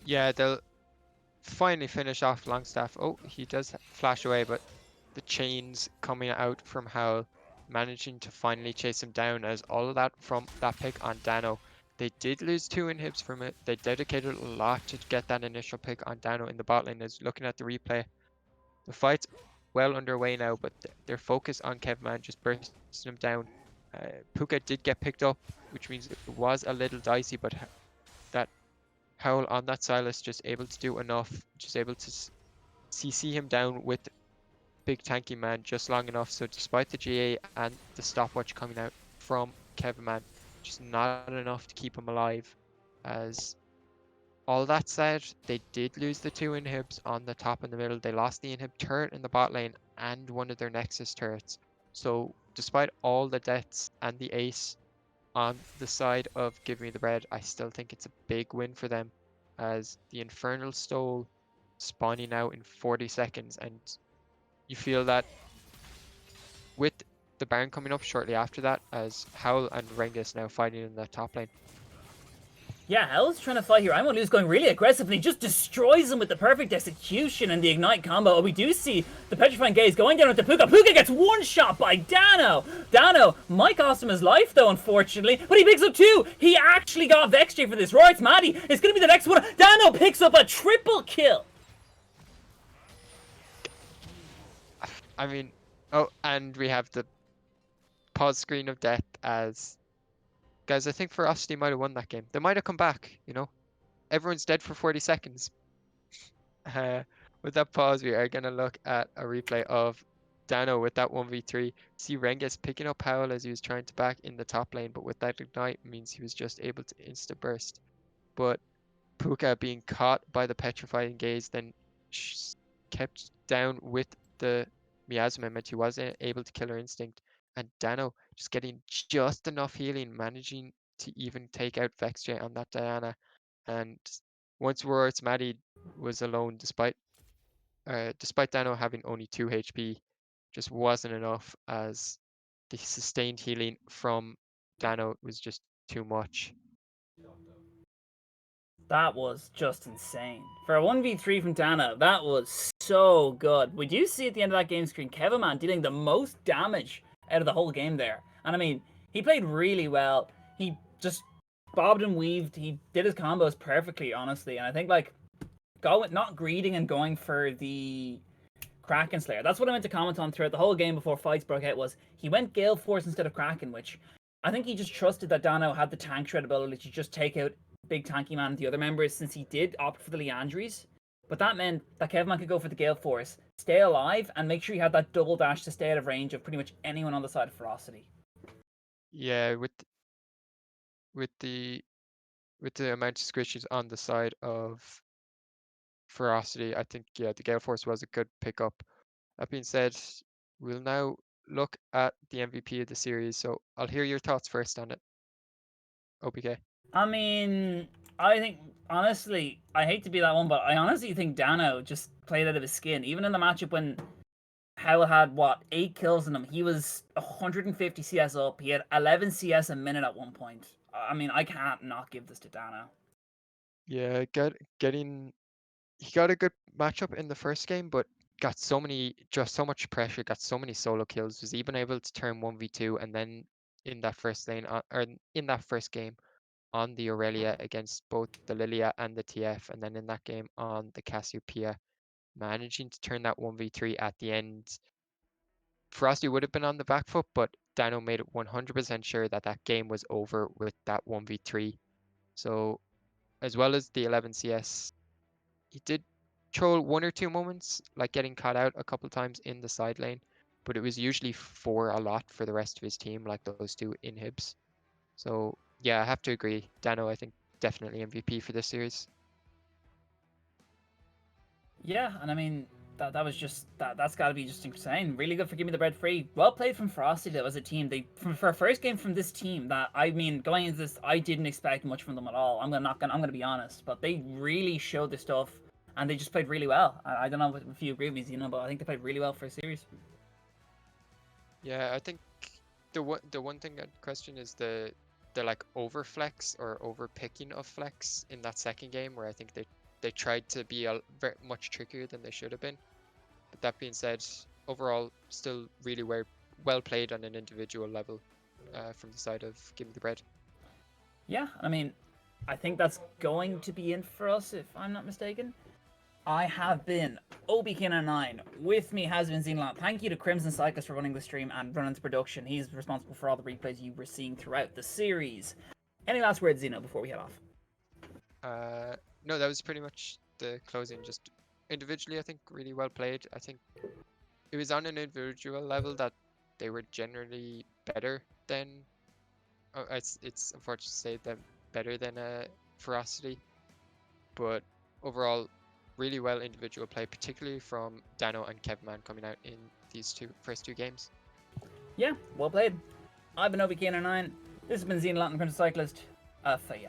Speaker 2: Yeah, they'll finally finish off Longstaff. Oh, he does flash away, but the chains coming out from Howl, managing to finally chase him down, as all of that from that pick on Dano. They did lose 2 inhibs from it. They dedicated a lot to get that initial pick on Dano in the bot lane. As looking at the replay, the fight's well underway now, but their focus on Kevman just bursting him down. Puka did get picked up, which means it was a little dicey, but that Howl on that Silas just able to do enough, just able to CC him down with big tanky man just long enough. So despite the GA and the stopwatch coming out from Kevin Man, just not enough to keep him alive. As all that said, they did lose the two inhibs on the top and the middle. They lost the inhib turret in the bot lane and one of their Nexus turrets. So despite all the deaths and the ace on the side of Give Me the Bread, I still think it's a big win for them, as the Infernal Stole spawning out in 40 seconds, and you feel that with the Baron coming up shortly after that, as Howl and Rengus now fighting in the top lane.
Speaker 1: Yeah, Hell's trying to fight here. Immolu's going really aggressive, and he just destroys him with the perfect execution and the Ignite combo. We do see the Petrifying Gaze going down with the Puka. Puka gets one shot by Dano. Dano might cost him his life, though, unfortunately, but he picks up two. He actually got Vexjay for this. Right, Maddie is going to be the next one. Dano picks up a triple kill.
Speaker 2: I mean, oh, and we have the pause screen of death as... Guys, I think Ferocity might have won that game. They might have come back, you know? Everyone's dead for 40 seconds. With that pause, we are going to look at a replay of Dano with that 1v3. See Rengus picking up Howl as he was trying to back in the top lane, but with that Ignite means he was just able to insta-burst. But Puka being caught by the Petrifying Gaze, then kept down with the Miasma, meant he wasn't able to kill her instinct. And Dano just getting just enough healing, managing to even take out Vexjay on that Diana. And once Roar's Maddie was alone, despite Dano having only 2 HP, just wasn't enough, as the sustained healing from Dano was just too much.
Speaker 1: That was just insane. For a 1v3 from Dano, that was so good. We do see at the end of that game screen, Kevin Man dealing the most damage out of the whole game there. And I mean, he played really well. He just bobbed and weaved. He did his combos perfectly, honestly. And I think, like, not greeding and going for the Kraken Slayer. That's what I meant to comment on throughout the whole game before fights broke out, was he went Gale Force instead of Kraken, which I think he just trusted that Dano had the tank shred ability to just take out Big Tanky Man and the other members, since he did opt for the Leandries. But that meant that Kevman could go for the Gale Force, stay alive, and make sure he had that double dash to stay out of range of pretty much anyone on the side of Ferocity.
Speaker 2: Yeah, with the amount of squishes on the side of Ferocity, I think, yeah, the Gale Force was a good pickup. That being said, we'll now look at the MVP of the series. So I'll hear your thoughts first on it, OPK.
Speaker 1: I mean, I think, honestly, I hate to be that one, but I honestly think Dano just played out of his skin. Even in the matchup when Howl had, what, 8 kills in him, he was 150 CS up. He had 11 CS a minute at one point. I mean, I can't not give this to Dano.
Speaker 2: Yeah, he got a good matchup in the first game, but got so much pressure, got so many solo kills, was even able to turn 1v2, and then in that first lane, or in that first game, on the Aurelia against both the Lilia and the TF, and then in that game on the Cassiopeia, managing to turn that 1v3 at the end. Frosty would have been on the back foot, but Dano made it 100% sure that that game was over with that 1v3. So, as well as the 11 CS, he did troll one or two moments, like getting caught out a couple times in the side lane, but it was usually for a lot for the rest of his team, like those two inhibs. So yeah, I have to agree. Dano, I think, definitely MVP for this series.
Speaker 1: Yeah, and I mean, that was just, that's got to be just insane. Really good for Give Me the Bread Free. Well played from Ferocity, though, as a team. For a first game from this team, that, I mean, going into this, I didn't expect much from them at all. I'm gonna be honest, but they really showed their stuff, and they just played really well. I don't know if you agree with me, but I think they played really well for a series.
Speaker 2: Yeah, I think the one thing I'd question is the like over flex or over picking of flex in that second game, where I think they tried to be very much trickier than they should have been. But that being said, overall, still really well played on an individual level from the side of Give Me the Bread.
Speaker 1: Yeah, I mean, I think that's going to be in for us, if I'm not mistaken. I have been OBK9. With me has been Xenolot. Thank you to Crimson Cyclist for running the stream and running the production. He's responsible for all the replays you were seeing throughout the series. Any last words, Xeno, before we head off?
Speaker 2: No, that was pretty much the closing. Just individually, I think really well played. I think it was on an individual level that they were generally better than. Oh, it's unfortunate to say them better than Ferocity, but overall, really well individual play, particularly from Dano and Kevman coming out in these first two games.
Speaker 1: Yeah, well played. I've been Obi Kane 9. This has been Xenolot and Cyclist. For ya.